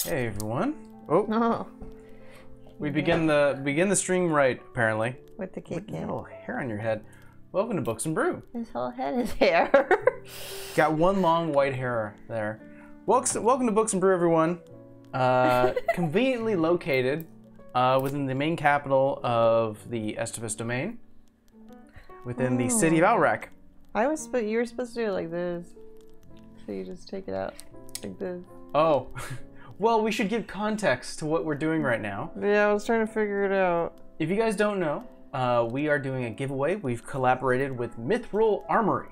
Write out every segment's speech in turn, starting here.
Hey everyone. Oh. Oh. We begin the stream right, apparently. With the kick With a in. little hair on your head. Welcome to Books and Brew. His whole head is hair. Got one long white hair there. Welcome to Books and Brew, everyone. Conveniently located within the main capital of the Estivus domain, within the city of Alrek. You were supposed to do it like this. So you just take it out like this. Oh. Well, we should give context to what we're doing right now. Yeah, I was trying to figure it out. If you guys don't know, we are doing a giveaway. We've collaborated with Mithril Armory.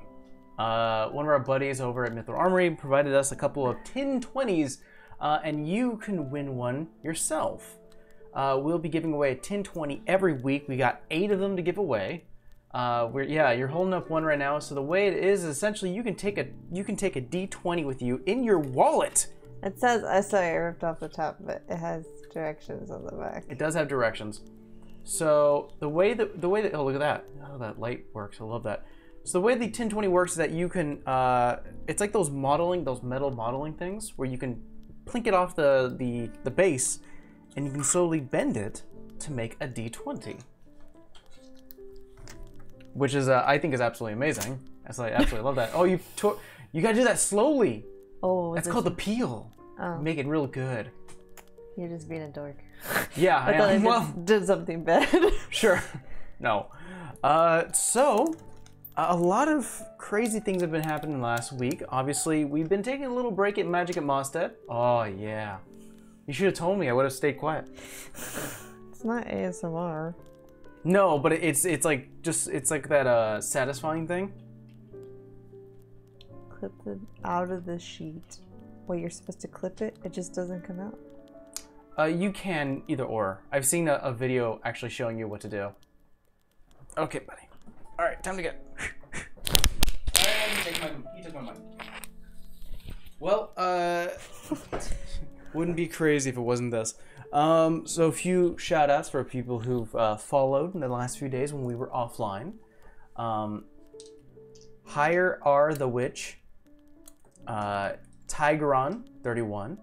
One of our buddies over at Mithril Armory provided us a couple of tin 20s, and you can win one yourself. We'll be giving away a tin 20 every week. We got 8 of them to give away. You're holding up one right now. So the way it is essentially you can take a D20 with you in your wallet. It says, I saw it ripped off the top, but it has directions on the back. It does have directions. So the way that oh, look at that. Oh, that light works. I love that. So the way the 1020 works is that you can it's like those metal modeling things where you can plink it off the base and you can slowly bend it to make a D20. Which is I think is absolutely amazing. I absolutely love that. Oh, you got to do that slowly. Oh, that's called the peel. Oh. Make it real good. You're just being a dork. Yeah, I am. Well, did something bad. Sure. No. So, a lot of crazy things have been happening last week. Obviously, we've been taking a little break at Magic at Mosted. Oh, yeah. You should have told me. I would have stayed quiet. It's not ASMR. No, but it's like that satisfying thing. Clip it out of the sheet. Well, you're supposed to clip it. It just doesn't come out. You can either or. I've seen a video actually showing you what to do. Okay, buddy. All right, time to get. He took my money. Well, wouldn't be crazy if it wasn't this. So a few shout outs for people who've followed in the last few days when we were offline. Higher R the Witch, Tigeron 31,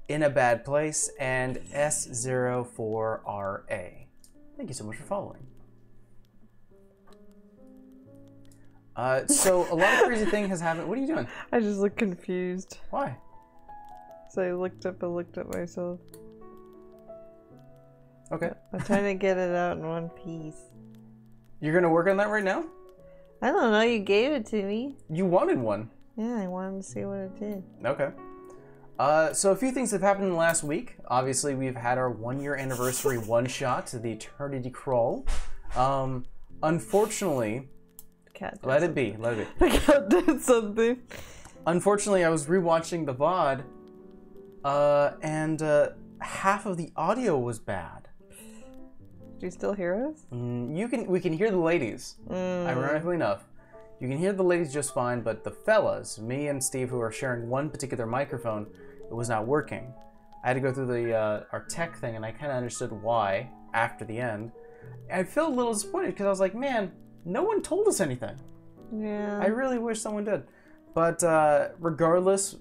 In a Bad Place, and S04RA. Thank you so much for following. So a lot of crazy thing has happened. What are you doing? I just look confused. Why? So I looked up myself. Okay. I'm trying to get it out in one piece. You're gonna work on that right now? I don't know, you gave it to me. You wanted one. Yeah, I wanted to see what it did. Okay. So a few things have happened in the last week. Obviously, we've had our 1-year anniversary one-shot to the Eternity Crawl. Unfortunately, let it be. The cat did something. Unfortunately, I was rewatching the VOD, and half of the audio was bad. Do you still hear us? We can hear the ladies. Ironically enough, you can hear the ladies just fine, but the fellas, me and Steve, who are sharing one particular microphone, it was not working. I had to go through our tech thing, and I kind of understood why after the end. I felt a little disappointed because I was like, man, no one told us anything. Yeah. I really wish someone did. But regardless,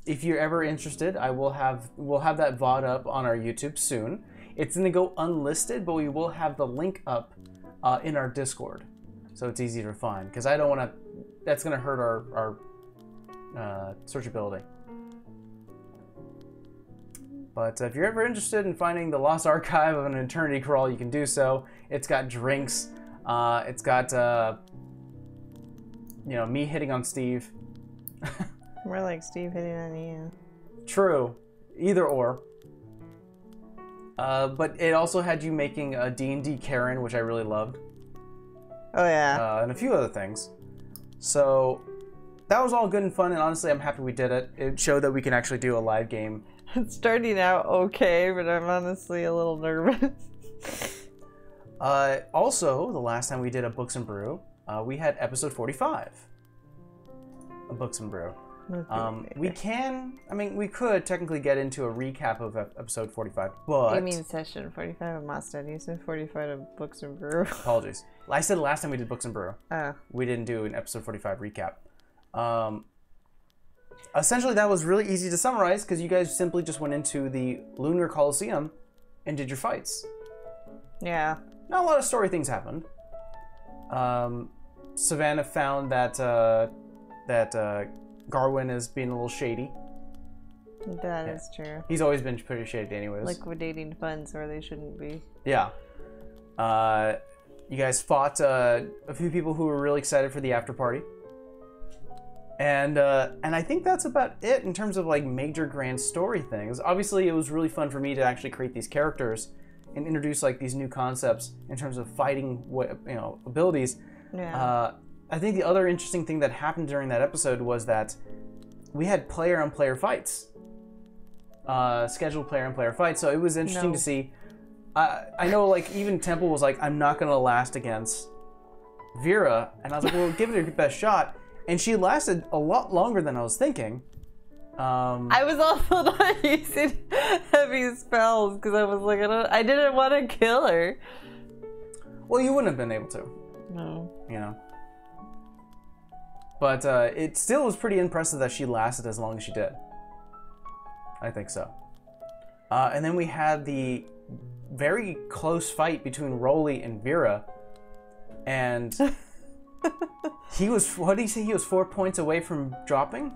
if you're ever interested, we'll have that VOD up on our YouTube soon. It's gonna go unlisted, but we will have the link up in our Discord, so it's easy to find. Because I don't want to. That's gonna hurt our searchability. But if you're ever interested in finding the lost archive of an eternity crawl, you can do so. It's got drinks. It's got, you know, me hitting on Steve. More like Steve hitting on you. True. Either or. But it also had you making a D&D Karen, which I really loved. Oh, yeah. And a few other things. So that was all good and fun, and honestly, I'm happy we did it. It showed that we can actually do a live game. It's starting out okay, but I'm honestly a little nervous. Also, the last time we did a Books and Brew, we had episode 45 of Books and Brew. We could technically get into a recap of episode 45, but... You mean session 45 of Mostad. You said 45 of Books and Brew. Apologies. I said last time we did Books and Brew. Oh. We didn't do an episode 45 recap. Essentially, that was really easy to summarize because you guys simply just went into the Lunar Coliseum and did your fights. Yeah. Not a lot of story things happened. Savannah found that Garwin is being a little shady. That is true. He's always been pretty shady anyways. Liquidating funds where they shouldn't be. Yeah. You guys fought a few people who were really excited for the after party. And I think that's about it in terms of like major grand story things. Obviously, it was really fun for me to actually create these characters and introduce like these new concepts in terms of fighting, abilities. Yeah. I think the other interesting thing that happened during that episode was that we had player-on-player fights, scheduled player-on-player fights. So it was interesting to see. I know, like even Temple was like, "I'm not gonna last against Vera," and I was like, "Well, give it your best shot." And she lasted a lot longer than I was thinking. I was also not using heavy spells because I was like, I didn't want to kill her. Well, you wouldn't have been able to. No. You know. But it still was pretty impressive that she lasted as long as she did. I think so. And then we had the very close fight between Rolly and Vera. And he was, what did he say? He was 4 points away from dropping?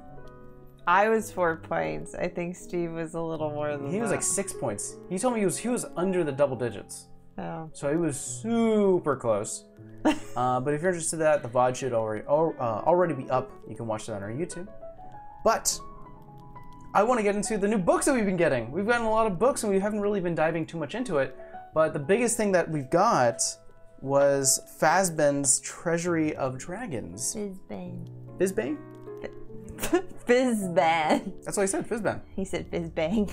I was 4 points. I think Steve was a little more than He was like 6 points. He told me he was under the double digits. Oh. So he was super close. But if you're interested in that, the VOD should already be up. You can watch that on our YouTube. But I want to get into the new books that we've been getting. We've gotten a lot of books and we haven't really been diving too much into it. But the biggest thing that we've got was Fazben's Treasury of Dragons. Fizbang. Fizbang? Fizban. That's what I said, Fizban. He said Fizbang.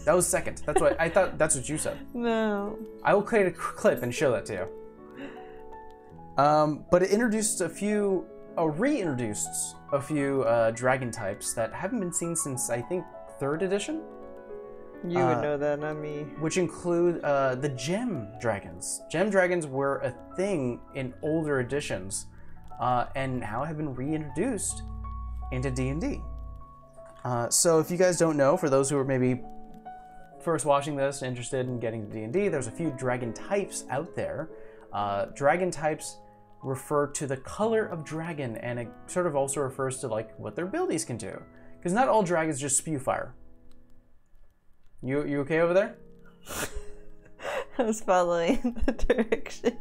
That was second. That's what I thought. That's what you said. No. I will create a clip and show that to you. But it reintroduced a few dragon types that haven't been seen since I think 3rd edition. You would know that, not me. Which include the gem dragons. Gem dragons were a thing in older editions, and now have been reintroduced into D&D. So if you guys don't know, for those who are maybe first watching this, interested in getting to D&D, there's a few dragon types out there. Dragon types refer to the color of dragon, and it sort of also refers to like what their abilities can do. Because not all dragons just spew fire. You okay over there? I was following the directions.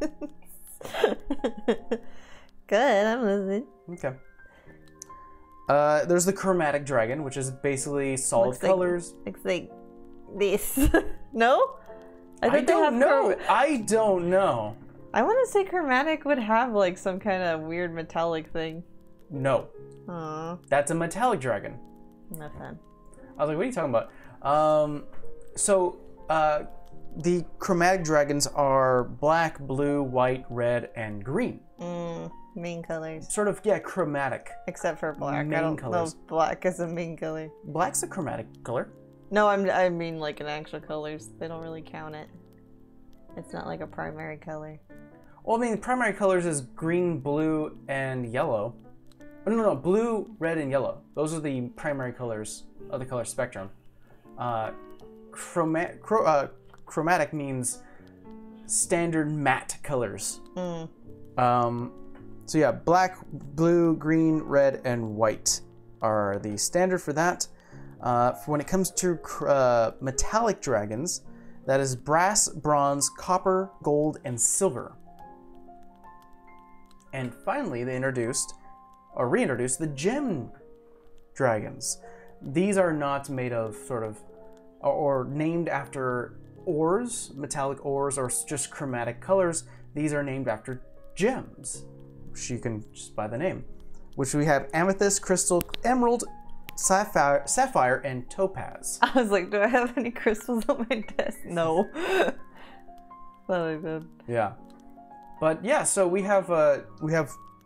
Good, I'm listening. Okay. There's the chromatic dragon, which is basically solid Looks colors. Looks like this. No? I don't know. I don't know. I want to say chromatic would have like some kind of weird metallic thing. No. Aww. That's a metallic dragon. Nothing. I was like, what are you talking about? The chromatic dragons are black, blue, white, red, and green. Main colors. Sort of, yeah, chromatic. Except for black. Main I don't colors. know if black is a main color. Black's a chromatic color. No, I mean like in actual colors. They don't really count it. It's not like a primary color. Well, I mean, primary colors is green, blue, and yellow. Oh, no, blue, red, and yellow. Those are the primary colors of the color spectrum. Chromatic means standard matte colors. So yeah, black, blue, green, red, and white are the standard for that. For when it comes to metallic dragons, that is brass, bronze, copper, gold, and silver. And finally, they reintroduced the gem dragons. These are not made of or named after ores, metallic ores, or just chromatic colors. These are named after gems, which you can just by the name. Which we have amethyst, crystal, emerald, sapphire, and topaz. I was like, do I have any crystals on my desk? No. Thought I did. Yeah. But yeah, so we have what,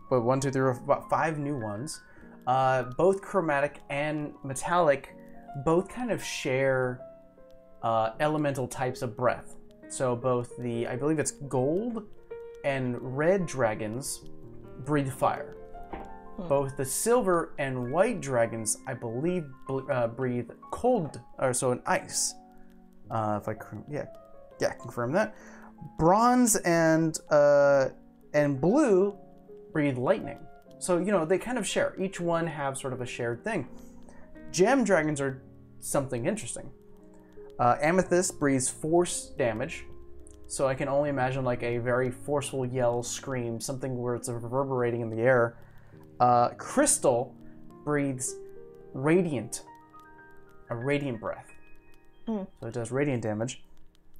1, 2, 3, about 5 new ones. Both chromatic and metallic both kind of share elemental types of breath. So both I believe it's gold and red dragons breathe fire. Both the silver and white dragons, I believe, breathe cold, an ice. If I confirm that. Bronze and blue breathe lightning. So they kind of share. Each one have sort of a shared thing. Gem dragons are something interesting. Amethyst breathes force damage. So I can only imagine like a very forceful yell, scream, something where it's reverberating in the air. Crystal breathes a radiant breath. So it does radiant damage.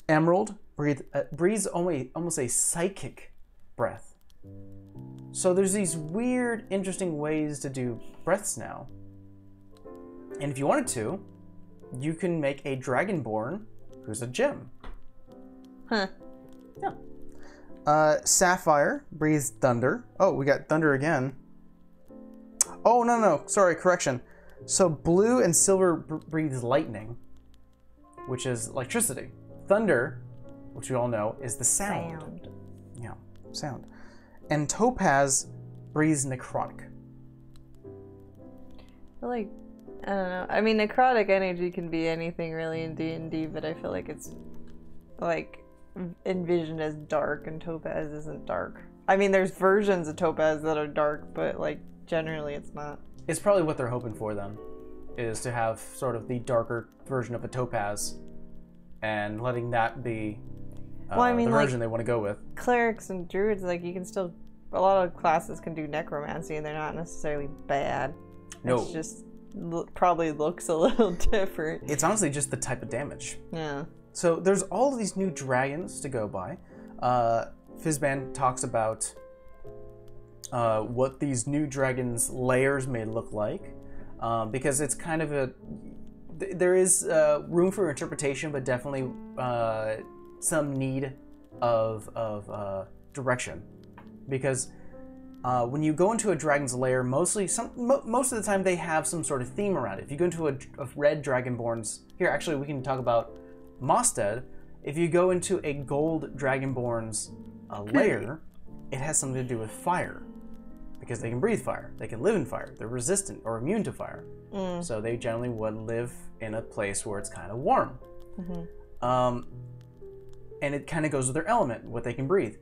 Emerald breathes almost a psychic breath. So there's these weird, interesting ways to do breaths now. And if you wanted to, you can make a dragonborn who's a gem. Huh. Yeah. Sapphire breathes thunder. Oh, we got thunder again. Oh, no. Sorry, correction. So blue and silver breathes lightning, which is electricity. Thunder, which we all know, is the sound. Yeah, sound. And topaz breathes necrotic. I don't know. I mean, necrotic energy can be anything really in D&D, but I feel like it's envisioned as dark, and topaz isn't dark. I mean, there's versions of topaz that are dark, but generally it's not. It's probably what they're hoping for then, is to have sort of the darker version of a topaz and letting that be the version they want to go with. Clerics and druids, you can still, a lot of classes can do necromancy and they're not necessarily bad. No. It's just probably looks a little different. It's honestly just the type of damage. Yeah. So there's all of these new dragons to go by. Fizban talks about what these new dragons' layers may look like, because it's kind of there is room for interpretation, but definitely some need of direction, because when you go into a dragon's lair, most of the time they have some sort of theme around it. If you go into a red dragonborn's, here actually we can talk about Mosted. If you go into a gold dragonborn's lair, it has something to do with fire, because they can breathe fire, they can live in fire, they're resistant or immune to fire. So they generally would live in a place where it's kind of warm. And it kind of goes with their element, what they can breathe.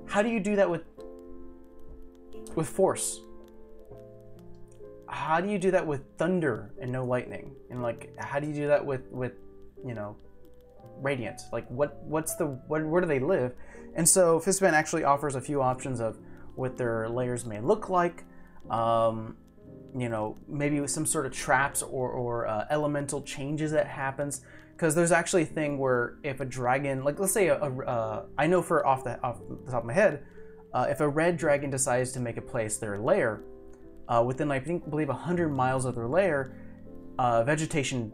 How do you do that with force? How do you do that with thunder and no lightning? And how do you do that with radiant? Where do they live? And so Fizban actually offers a few options of what their layers may look like. Maybe with some sort of traps or elemental changes that happens. Because there's actually a thing where if a dragon, let's say I know off the top of my head, if a red dragon decides to make a place their lair, within I believe 100 miles of their lair, vegetation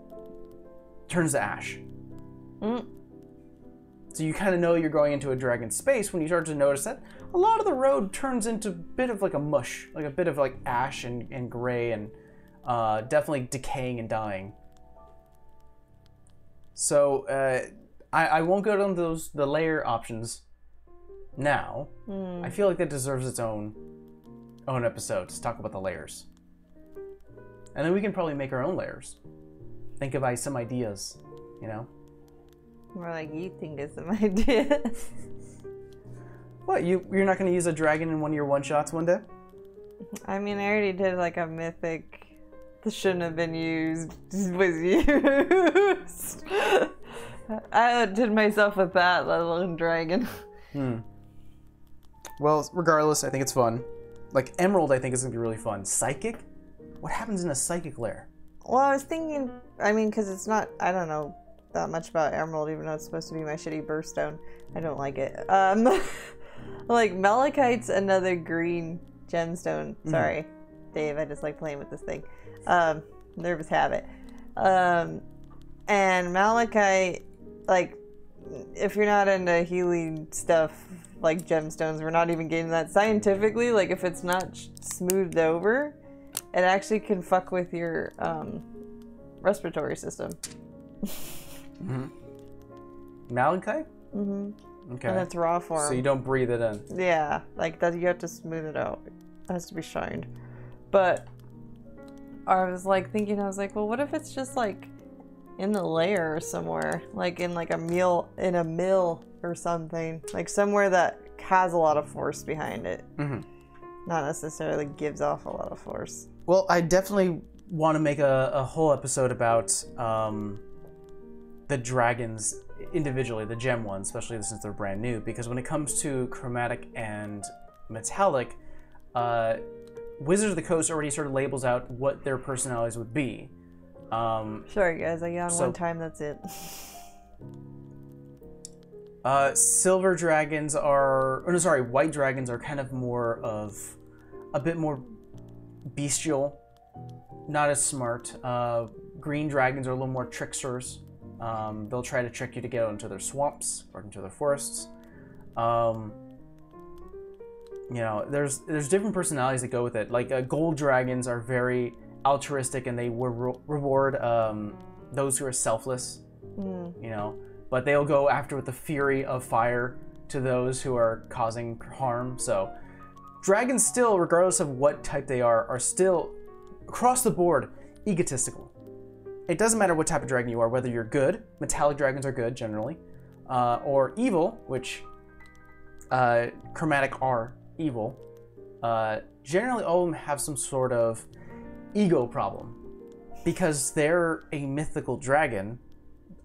turns to ash. So you kind of know you're going into a dragon space when you start to notice that a lot of the road turns into a bit of a mush, a bit of ash and gray and definitely decaying and dying. So I won't go down the layer options now. I feel like that deserves its own episode to talk about the layers. And then we can probably make our own layers. Think of some ideas, More like you think of some ideas. What, you're not going to use a dragon in one of your one-shots one day? I mean, I already did a mythic This shouldn't have been used. Was used. I outdid myself with that, let alone dragon. Well, regardless, I think it's fun. Like, Emerald, I think is going to be really fun. Psychic? What happens in a Psychic lair? Well, I was thinking, I mean, because it's not, I don't know that much about Emerald, even though it's supposed to be my shitty birthstone. I don't like it. Like, Malachite's another green gemstone. Sorry, Dave, I just like playing with this thing. Nervous habit. And Malachite, like, if you're not into healing stuff, like gemstones, we're not even getting that scientifically. Like, if it's not smoothed over, it actually can fuck with your respiratory system. Malachite? Okay. In its raw form. So you don't breathe it in. Yeah, like that. You have to smooth it out. It has to be shined. But I was like thinking, I was like, well, what if it's just like in the lair or somewhere, like in like a mill or something, like somewhere that has a lot of force behind it, not necessarily gives off a lot of force. Well, I definitely want to make a whole episode about the dragons individually, the gem ones, especially since they're brand new, because when it comes to chromatic and metallic, Wizards of the Coast already sort of labels out what their personalities would be. Sorry guys, I yawned one time, that's it. Silver dragons are, or no, sorry, white dragons are kind of more of, a bit more bestial, not as smart. Green dragons are a little more tricksters. They'll try to trick you to get out into their swamps or into their forests. You know, there's different personalities that go with it. Like gold dragons are very altruistic and they reward those who are selfless. You know, but they'll go after with the fury of fire to those who are causing harm. So dragons still, regardless of what type they are still across the board egotistical. It doesn't matter what type of dragon you are, whether you're good, metallic dragons are good generally, or evil, which chromatic are evil. Generally all of them have some sort of ego problem because they're a mythical dragon,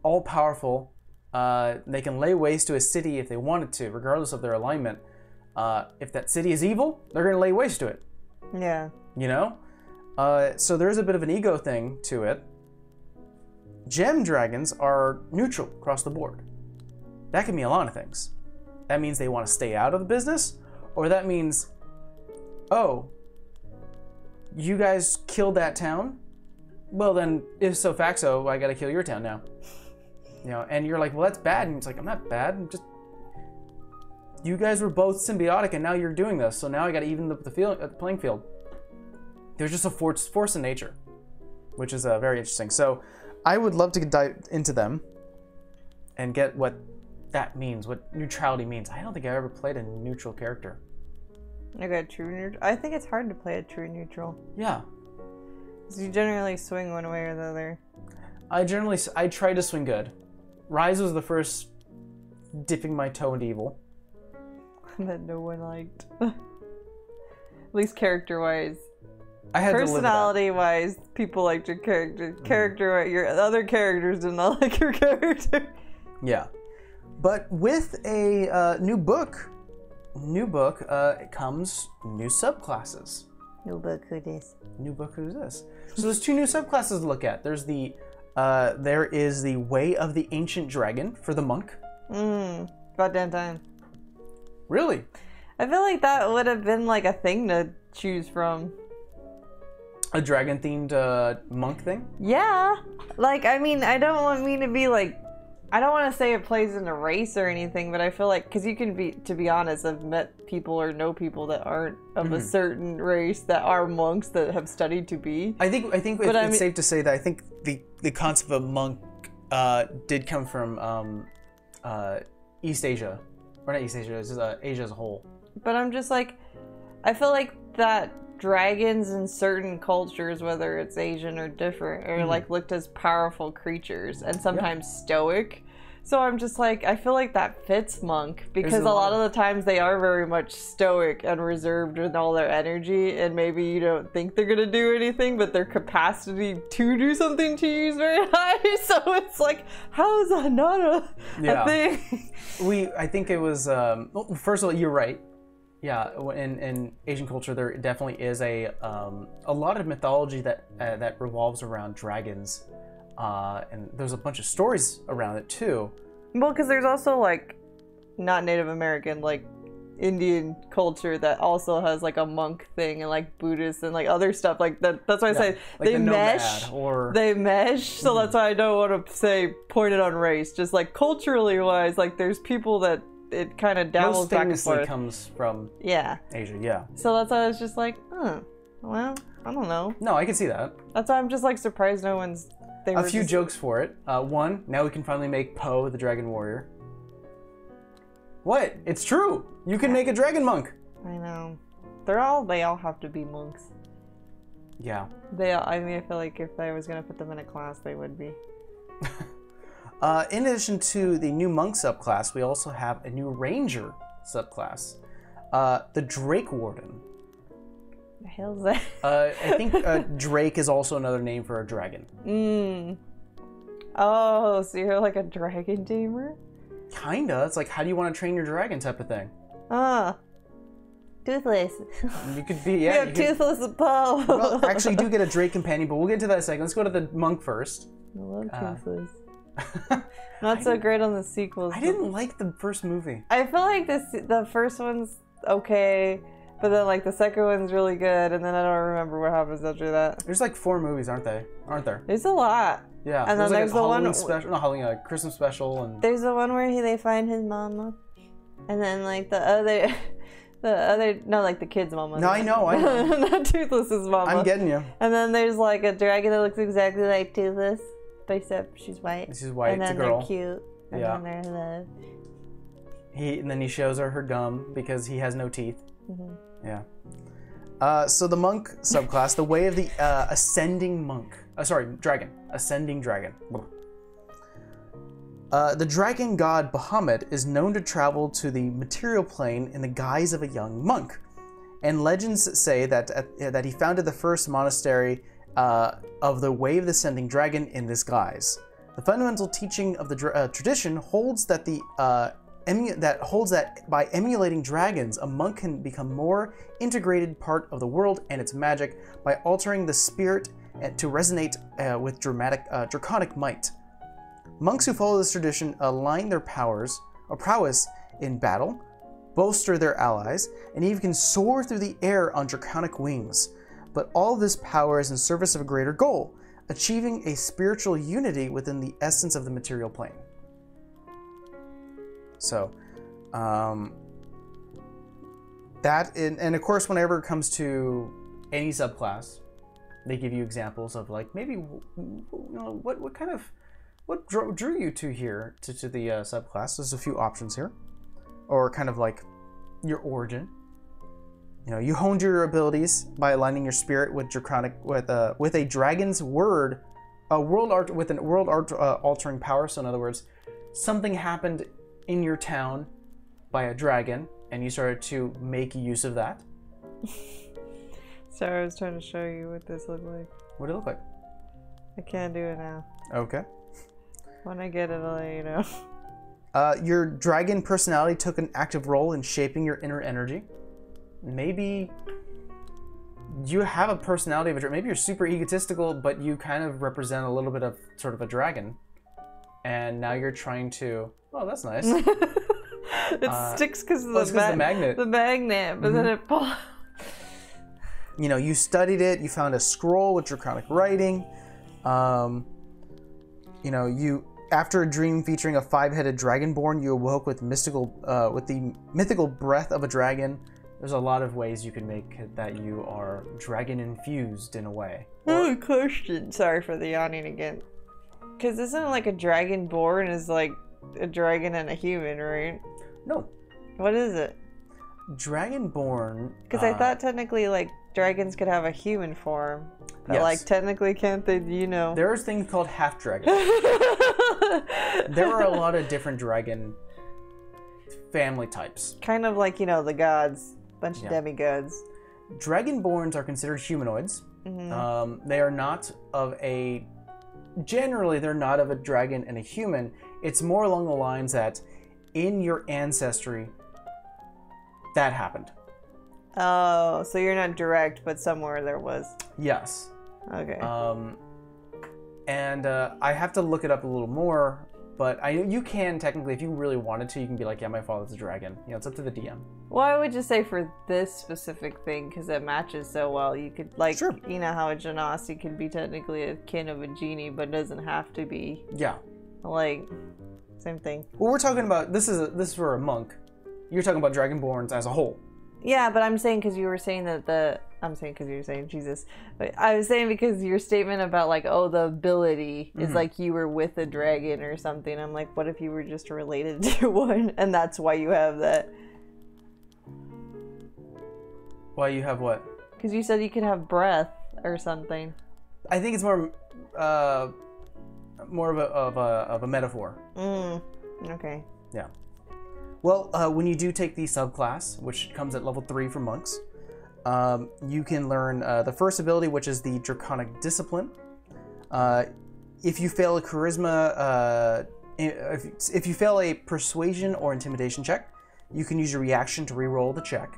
all powerful. They can lay waste to a city if they wanted to, regardless of their alignment. If that city is evil, they're going to lay waste to it. Yeah. You know? So there's a bit of an ego thing to it. Gem dragons are neutral across the board. That can mean a lot of things. That means they want to stay out of the business, or that means, oh, you guys killed that town? Well then, if so facto, I gotta kill your town now. You know, and you're like, well, that's bad. And it's like, I'm not bad. I'm just, you guys were both symbiotic, and now you're doing this. So now I gotta even the playing field. There's just a force in nature, which is very interesting. So I would love to dive into them and get what that means, what neutrality means. I don't think I've ever played a neutral character. Like a true neutral? I think it's hard to play a true neutral. Yeah. So you generally swing one way or the other. I try to swing good. Rise was the first dipping my toe into evil. That no one liked. At least character-wise. I had personality-wise, people liked your character. Character, your other characters did not like your character. Yeah. But with a new book, it comes new subclasses. New book, who this? New book, who's this? So there's two new subclasses to look at. There is the Way of the Ancient Dragon for the monk. About damn time. Really? I feel like that would have been like a thing to choose from. A dragon-themed monk thing? Yeah. Like, I mean, I don't want me to be like, I don't want to say it plays in a race or anything, but I feel like, because you can be, to be honest, I've met people or know people that aren't of a certain race that are monks that have studied to be. I think it's safe to say that I think the concept of monk did come from East Asia. Or not East Asia, it's just Asia as a whole. But I'm just like, I feel like that dragons in certain cultures, whether it's Asian or different, are like looked as powerful creatures and sometimes stoic. So I'm just like, I feel like that fits monk because There's a lot of the times they are very much stoic and reserved with all their energy, and maybe you don't think they're gonna do anything, but their capacity to do something to you is very high. So it's like, how is that not a thing? I think it was. Well, first of all, you're right. Yeah, in Asian culture, there definitely is a lot of mythology that revolves around dragons. And there's a bunch of stories around it too. Well, because there's also like not Native American, like Indian culture that also has like a monk thing, and like Buddhist and like other stuff like that. That's why I say like they mesh. They mesh. So that's why I don't want to say point it on race. Just like culturally wise, like there's people that it kind of dabbles back and forth. Comes from Asia. Yeah. So that's why I was just like, well, I don't know. No, I can see that. That's why I'm just like surprised no one's. A few jokes for it. One, now we can finally make Poe the Dragon Warrior. What? It's true! You can make a dragon monk! I know. They all have to be monks. Yeah. I mean, I feel like if I was gonna put them in a class, they would be. In addition to the new monk subclass, we also have a new ranger subclass. The Drake Warden. The hell's that? I think Drake is also another name for a dragon. Oh, so you're like a dragon tamer? Kinda. It's like, how do you want to train your dragon type of thing. Toothless. You could be, yeah. You have Toothless and Poe. Well, actually, you do get a Drake companion, but we'll get to that in a second. Let's go to the monk first. I love Toothless. Not so great on the sequels. I didn't like the first movie. I feel like the first one's okay. But then, like, the second one's really good, and then I don't remember what happens after that. There's like 4 movies, aren't there? There's a lot. Yeah. And then there's like the Halloween one special, not Halloween, a Christmas special, and there's the one where they find his mama, and then like the other, no, like the kid's mama. No, I know. Not Toothless's mama. I'm getting you. And then there's like a dragon that looks exactly like Toothless, but except she's white. She's white. And then it's a girl. they're cute. And then they're love. And then he shows her gum because he has no teeth. Mm-hmm. Yeah. So the monk subclass, the way of the ascending monk. Dragon. Ascending dragon. The dragon god Bahamut is known to travel to the material plane in the guise of a young monk, and legends say that he founded the first monastery of the way of the ascending dragon in this guise. The fundamental teaching of the tradition holds that by emulating dragons, a monk can become more integrated part of the world and its magic by altering the spirit to resonate with draconic might. Monks who follow this tradition align their prowess in battle, bolster their allies, and even can soar through the air on draconic wings. But all this power is in service of a greater goal, achieving a spiritual unity within the essence of the material plane. So, and of course, whenever it comes to any subclass, they give you examples of like maybe what drew you to here to the subclass. There's a few options here, or kind of like your origin. You know, you honed your abilities by aligning your spirit with with a dragon's word, with an world altering power. So in other words, something happened in your town by a dragon, and you started to make use of that. Sorry, I was trying to show you what this looked like. What did it look like? I can't do it now. Okay. When I get it, I'll let you know. Your dragon personality took an active role in shaping your inner energy. Maybe you have a personality of a dragon. Maybe you're super egotistical, but you kind of represent a little bit of sort of a dragon. And now you're trying to... Oh, that's nice. It sticks because of the magnet. The magnet, but then it falls. You know, you studied it. You found a scroll with draconic writing. You know, after a dream featuring a 5-headed dragonborn, you awoke with the mythical breath of a dragon. There's a lot of ways you can make it that you are dragon infused in a way. Oh, question. Sorry for the yawning again. Because isn't it like a dragonborn is like a dragon and a human, right? No. What is it? Dragonborn. Because I thought technically like dragons could have a human form. But, Yes. like, technically, can't they, There's things called half dragon. There are a lot of different dragon family types. Kind of like, the gods. Bunch of demigods. Dragonborns are considered humanoids. They are not of a... Generally, they're not of a dragon and a human. It's more along the lines that in your ancestry, that happened. Oh, so you're not direct, but somewhere there was. Yes. Okay. And I have to look it up a little more, but you can technically, if you really wanted to, you can be like, yeah, my father's a dragon. It's up to the DM. Well, I would just say for this specific thing, because it matches so well, you could, like, Sure. you know how a genasi could be technically a kin of a genie, but doesn't have to be. Yeah. Like, same thing. Well, we're talking about, this is for a monk. You're talking about dragonborns as a whole. Yeah, but I'm saying because you were saying that I'm saying because you were saying Jesus. But I was saying because your statement about, like, oh, the ability is like you were with a dragon or something. I'm like, what if you were just related to one and that's why you have that? Why you have what? Because you said you could have breath or something. I think it's more of a metaphor. Okay. Yeah. Well, when you do take the subclass, which comes at level 3 for monks, you can learn the first ability, which is the Draconic Discipline. If you fail a charisma, if you fail a persuasion or intimidation check, you can use your reaction to reroll the check.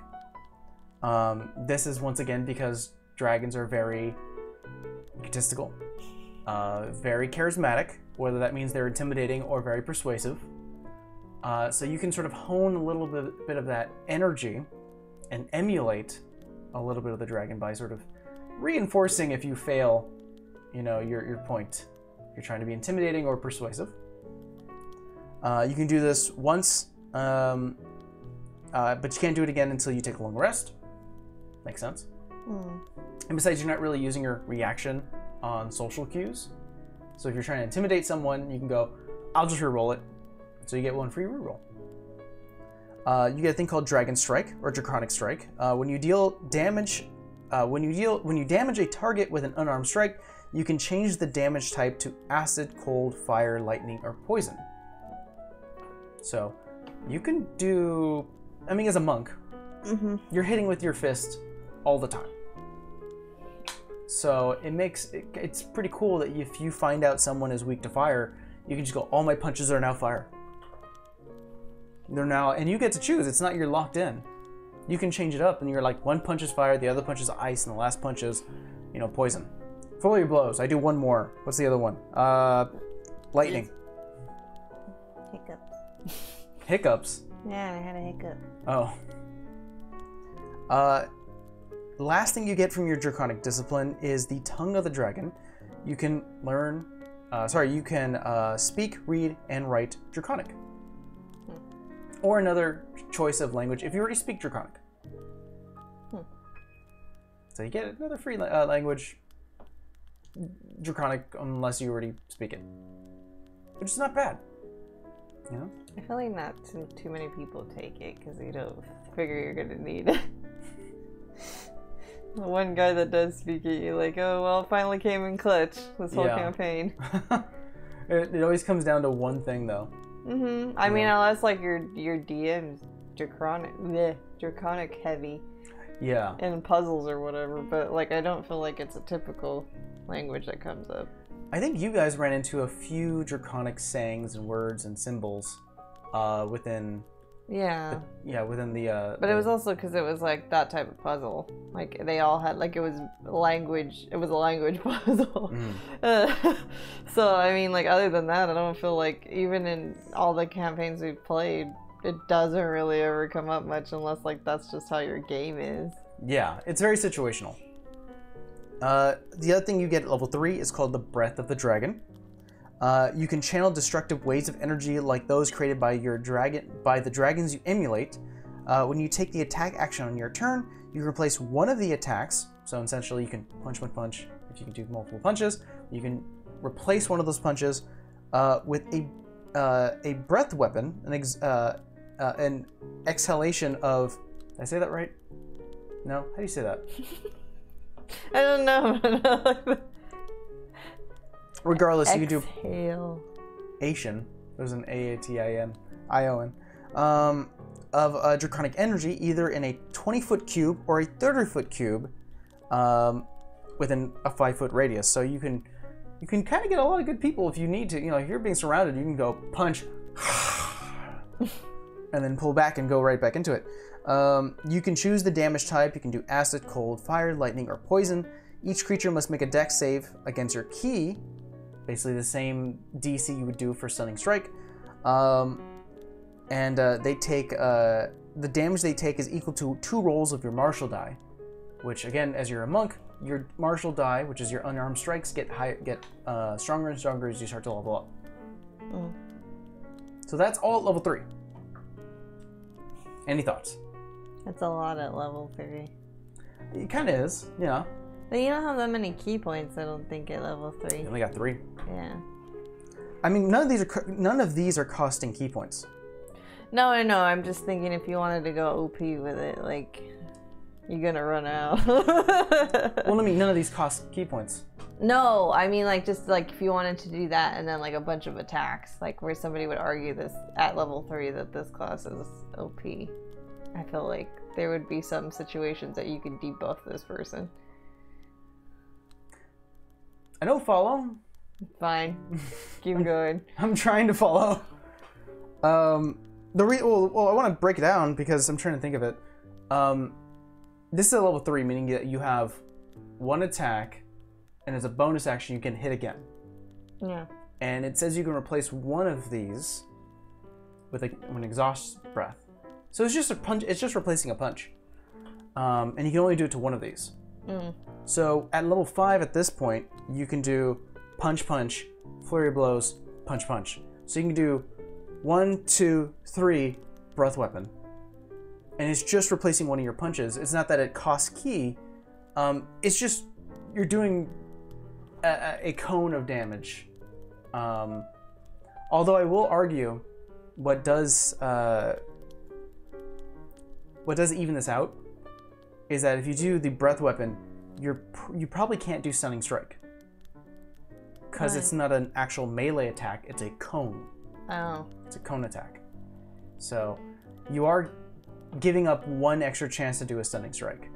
This is once again because dragons are very egotistical, very charismatic, whether that means they're intimidating or very persuasive. So you can sort of hone a little bit of that energy and emulate a little bit of the dragon by sort of reinforcing if you fail, your point. If you're trying to be intimidating or persuasive. You can do this once, but you can't do it again until you take a long rest. Makes sense. And besides, you're not really using your reaction on social cues. So if you're trying to intimidate someone, you can go, I'll just reroll it. So you get one free reroll. You get a thing called Dragon Strike or Draconic Strike. When you damage a target with an unarmed strike, you can change the damage type to acid, cold, fire, lightning, or poison. So you can do, as a monk, you're hitting with your fist all the time. So it's pretty cool that if you find out someone is weak to fire, you can just go, all my punches are now fire. And you get to choose. It's not you're locked in. You can change it up, and you're like, one punch is fire, the other punch is ice, and the last punch is, poison. For all your blows, I do one more. What's the other one? Lightning. Hiccups. Hiccups? Yeah, I had a hiccup. Oh. Last thing you get from your Draconic Discipline is the Tongue of the Dragon. You can learn, you can speak, read, and write Draconic. Or another choice of language if you already speak Draconic. So you get another free language, Draconic, unless you already speak it. Which is not bad. I feel like not too many people take it because you don't figure you're going to need it. The one guy that does speak it, you're like, oh, well, it finally came in clutch this whole campaign. It always comes down to one thing, though. I mean, unless like your DM's draconic heavy. Yeah. And puzzles or whatever, but like I don't feel like it's a typical language that comes up. I think you guys ran into a few draconic sayings and words and symbols within. Yeah. Within the. But it was also because it was like that type of puzzle. Like they all had like it was language. It was a language puzzle. So I mean, like other than that, I don't feel like even in all the campaigns we've played, it doesn't really ever come up much unless like that's just how your game is. Yeah, it's very situational. The other thing you get at level 3 is called the Breath of the Dragon. You can channel destructive waves of energy like those created by the dragons you emulate. When you take the attack action on your turn, you can replace one of the attacks. So essentially, you can punch. If you can do multiple punches, you can replace one of those punches with a breath weapon, an exhalation of. Did I say that right? No. How do you say that? I don't know. Regardless, you can do Exhale. Asian. There's an A-A-T-I-N, of draconic energy, either in a 20-foot cube or a 30-foot cube, within a 5-foot radius. So you can kind of get a lot of good people if you need to. You know, if you're being surrounded, you can go punch, and then pull back and go right back into it. You can choose the damage type. You can do acid, cold, fire, lightning, or poison. Each creature must make a dex save against your key. Basically the same DC you would do for Stunning Strike. They take, the damage they take is equal to 2 rolls of your martial die, which again, as you're a monk, your martial die, which is your unarmed strikes, get stronger and stronger as you start to level up. Mm. So that's all at level 3. Any thoughts? That's a lot at level 3. It kind of is, yeah. But you don't have that many key points, I don't think, at level 3. You only got 3. Yeah. I mean, none of these are costing key points. No, I know. I'm just thinking if you wanted to go OP with it, like, you're gonna run out. Well, I mean, none of these cost key points. No, I mean, like, just, like, if you wanted to do that and then, like, a bunch of attacks, like, where somebody would argue this at level 3 that this class is OP. I feel like there would be some situations that you could debuff this person. I don't follow. Fine. Keep going. I'm trying to follow. I want to break it down because I'm trying to think of it. This is a level 3, meaning that you have 1 attack, and as a bonus action, you can hit again. Yeah. And it says you can replace 1 of these with an exhaust breath. So it's just a punch. It's just replacing a punch, and you can only do it to 1 of these. Mm. So at level 5 at this point, you can do punch, punch, flurry of blows, punch, punch. So you can do 1, 2, 3 breath weapon. And it's just replacing 1 of your punches. It's not that it costs key. It's just you're doing a cone of damage. Although I will argue, what does even this out is that if you do the breath weapon, you probably can't do Stunning Strike. Because it's not an actual melee attack, it's a cone. Oh. It's a cone attack. So you are giving up 1 extra chance to do a Stunning Strike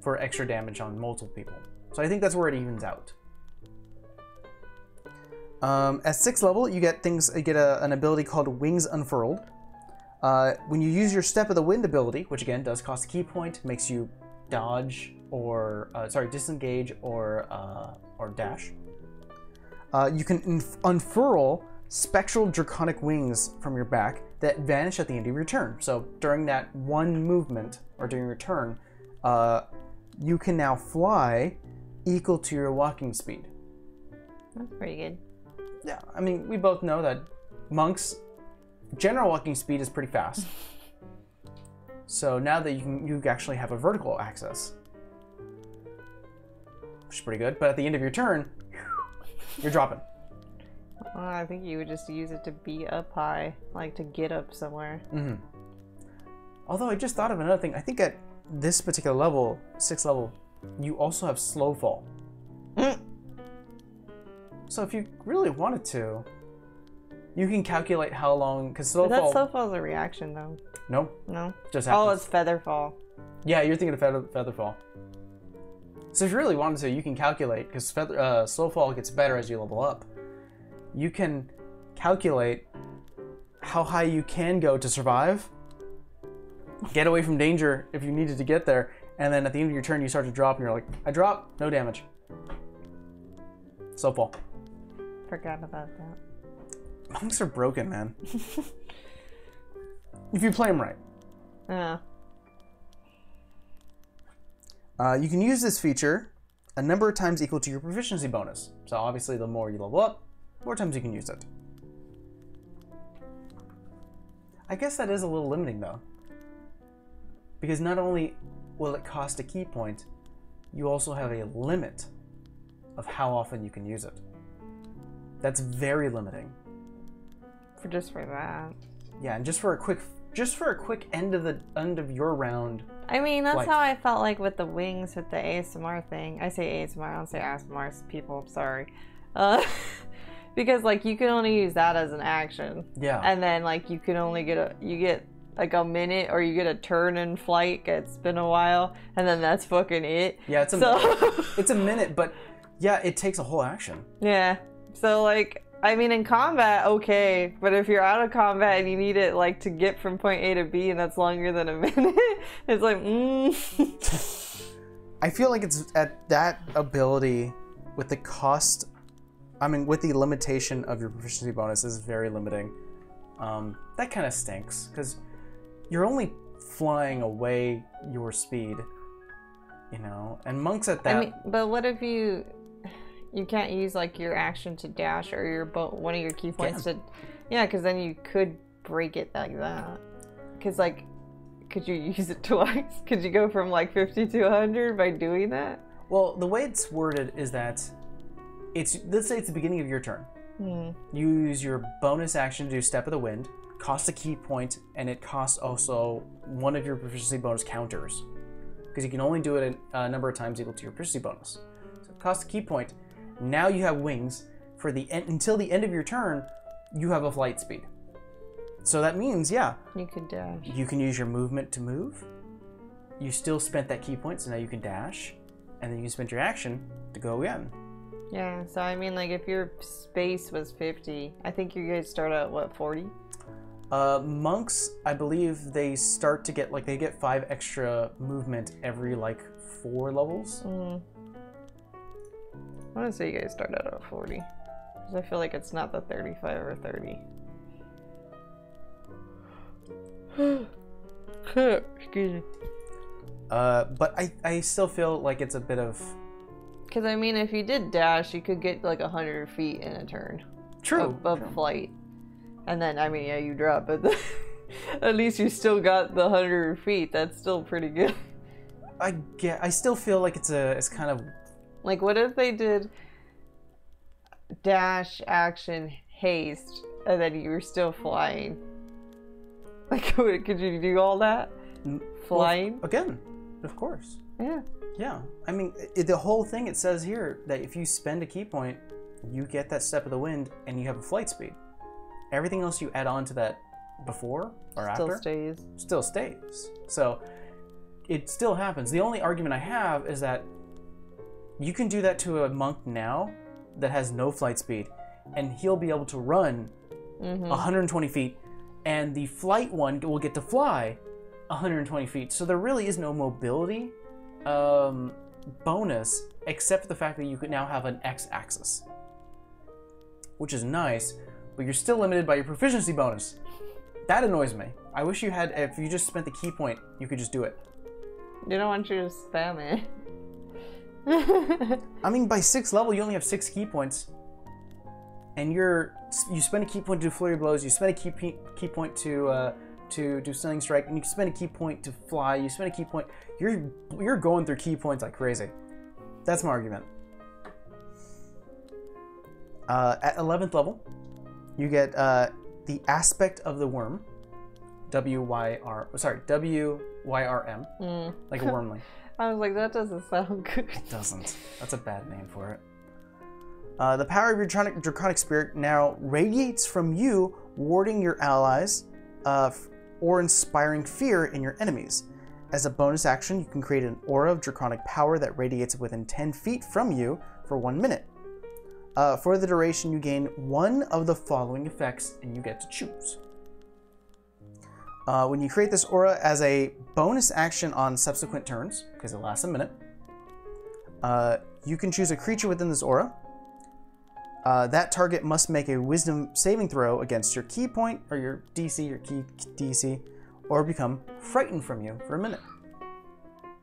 for extra damage on multiple people. So I think that's where it evens out. At 6th level, you get an ability called Wings Unfurled. When you use your Step of the Wind ability, which again does cost a key point, makes you dodge or disengage or dash. You can unfurl spectral draconic wings from your back that vanish at the end of your turn. So during that 1 movement or during your turn, you can now fly equal to your walking speed. That's pretty good. Yeah, I mean, we both know that monks' general walking speed is pretty fast. So now that you actually have a vertical access, which is pretty good. But at the end of your turn, you're dropping. I think you would just use it to be up high, like to get up somewhere. Mm-hmm. Although I just thought of another thing. I think at this particular level, 6th level, you also have slow fall. So if you really wanted to, you can calculate how long, because slow fall... Slow fall is a reaction, though. No. No? Just happens. Oh, it's feather fall. Yeah, you're thinking of feather fall. So if you really wanted to, you can calculate, because slow fall gets better as you level up. You can calculate how high you can go to survive, get away from danger if you needed to get there, and then at the end of your turn, you start to drop, and you're like, I drop, no damage. Slow fall. Forgot about that. Monks are broken, man. If you play them right. Yeah. You can use this feature a number of times equal to your proficiency bonus. So obviously, the more you level up, more times you can use it. I guess that is a little limiting, though. Because not only will it cost a key point, you also have a limit of how often you can use it. That's very limiting. Just for that. Yeah, and just for a quick end of your round I mean, that's Flight. how I felt like with the wings with the ASMR thing. I say ASMR, I don't say ASMR, people, sorry. Because, like, you can only use that as an action. Yeah. And then, like, you can only get like a minute, or you get a turn in flight. It's been a while, and then that's fucking it. Yeah, it's a minute, but yeah, it takes a whole action. Yeah. So, like, I mean, in combat, okay, but if you're out of combat and you need it, like, to get from point A to B, and that's longer than a minute, it's like, I feel like it's at that ability with the cost. I mean, with the limitation of your proficiency bonus is very limiting. That kind of stinks because you're only flying away your speed, you know. And monks at that. I mean, but what if you can't use like your action to dash or your one of your key points to, yeah, because then you could break it like that. Because like, could you use it twice? Could you go from like 50 to 100 by doing that? Well, the way it's worded is that let's say it's the beginning of your turn. You use your bonus action to do Step of the Wind, costs a key point, and it costs also one of your proficiency bonus counters. Because you can only do it a number of times equal to your proficiency bonus. So it costs a key point. Now you have wings. For until the end of your turn, you have a flight speed. So that means, yeah. You could dash. You can use your movement to move. You still spent that key point, so now you can dash. And then you can spend your action to go again. Yeah, so I mean, like, if your space was 50, I think you guys start at, what, 40? Monks, I believe they start to get, like, they get 5 extra movement every, like, 4 levels. I want to say you guys start out at 40. Because I feel like it's not the 35 or 30. Excuse me. But I still feel like it's a bit of... Because, I mean, if you did dash, you could get, like, 100 feet in a turn. True. Of flight. And then, I mean, yeah, you drop, but at least you still got the 100 feet. That's still pretty good. I still feel like it's kind of... Like, what if they did dash, action, haste, and then you were still flying? Like, could you do all that? Flying? Well, again, of course. Yeah. Yeah. I mean, the whole thing, it says here that if you spend a key point, you get that Step of the Wind, and you have a flight speed. Everything else you add on to that before or after still stays. So it still happens. The only argument I have is that you can do that to a monk now that has no flight speed, and he'll be able to run 120 feet, and the flight one will get to fly 120 feet. So there really is no mobility bonus, except for the fact that you could now have an x-axis, which is nice, but you're still limited by your proficiency bonus. That annoys me. I wish you had, if you just spent the key point, you could just do it. They don't want you to spam it. I mean, by 6th level, you only have 6 key points. And you spend a key point to do flurry blows, you spend a key point to do stunning strike, and you spend a key point to fly, you spend a key point. You're going through key points like crazy. That's my argument. At 11th level, you get the Aspect of the Worm, W-Y-R-M, like a wormling. I was like, that doesn't sound good. It doesn't. That's a bad name for it. The power of your draconic spirit now radiates from you, warding your allies or inspiring fear in your enemies. As a bonus action, you can create an aura of draconic power that radiates within 10 feet from you for 1 minute. For the duration, you gain one of the following effects, and you get to choose. When you create this aura as a bonus action on subsequent turns, because it lasts a minute, you can choose a creature within this aura. That target must make a wisdom saving throw against your key point, or your DC, your key DC, or become frightened from you for a minute.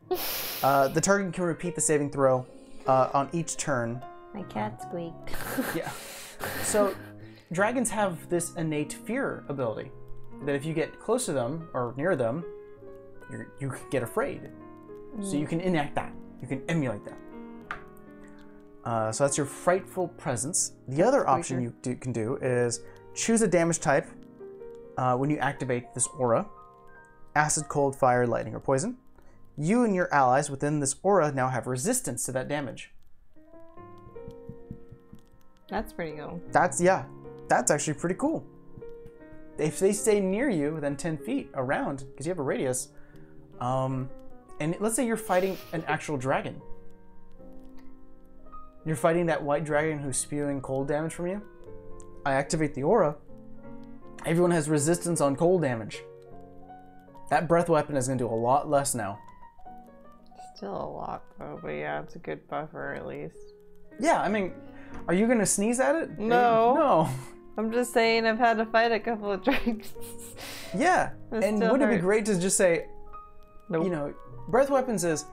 The target can repeat the saving throw on each turn. My cat squeaked. Yeah. So, dragons have this innate fear ability that if you get close to them or near them, you get afraid. So you can enact that. You can emulate that. So that's your frightful presence. The other option you can do is choose a damage type when you activate this aura. Acid, cold, fire, lightning, or poison. You and your allies within this aura now have resistance to that damage. That's pretty cool. That's actually pretty cool. If they stay near you within 10 feet around, because you have a radius, and let's say you're fighting an actual dragon. You're fighting that white dragon who's spewing cold damage from you. I activate the aura. Everyone has resistance on cold damage. That breath weapon is going to do a lot less now. Still a lot, though, but yeah, it's a good buffer at least. Yeah, I mean, are you going to sneeze at it? No. No. I'm just saying I've had to fight a couple of dragons. Yeah, and wouldn't it be great to just say, nope. You know, breath weapons is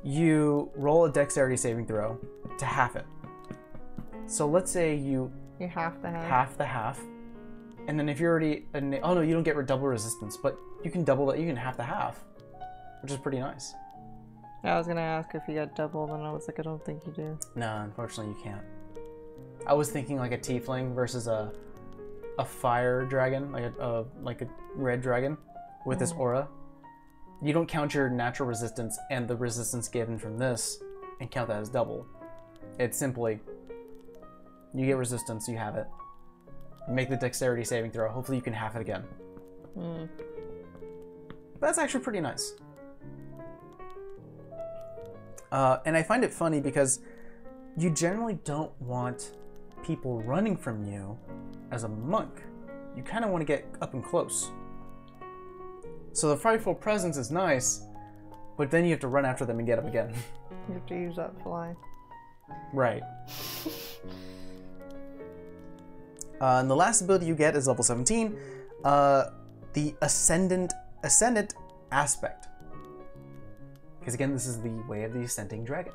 you roll a dexterity saving throw to half it. So let's say you half the half. Half the half. And then if you're already... Oh no, you don't get double resistance, but you can double that. You can half the half, which is pretty nice. I was going to ask if you got double, then I was like, I don't think you do. No, unfortunately you can't. I was thinking like a tiefling versus a fire dragon, like a red dragon with this aura. You don't count your natural resistance and the resistance given from this and count that as double. It's simply, you get resistance, you have it. Make the dexterity saving throw. Hopefully you can half it again. That's actually pretty nice. And I find it funny because you generally don't want people running from you as a monk. You kind of want to get up and close. So the frightful presence is nice, but then you have to run after them and get up again. You have to use that fly. Right. And the last ability you get is level 17, the Ascendant Aspect. Because again, this is the way of the Ascending Dragon.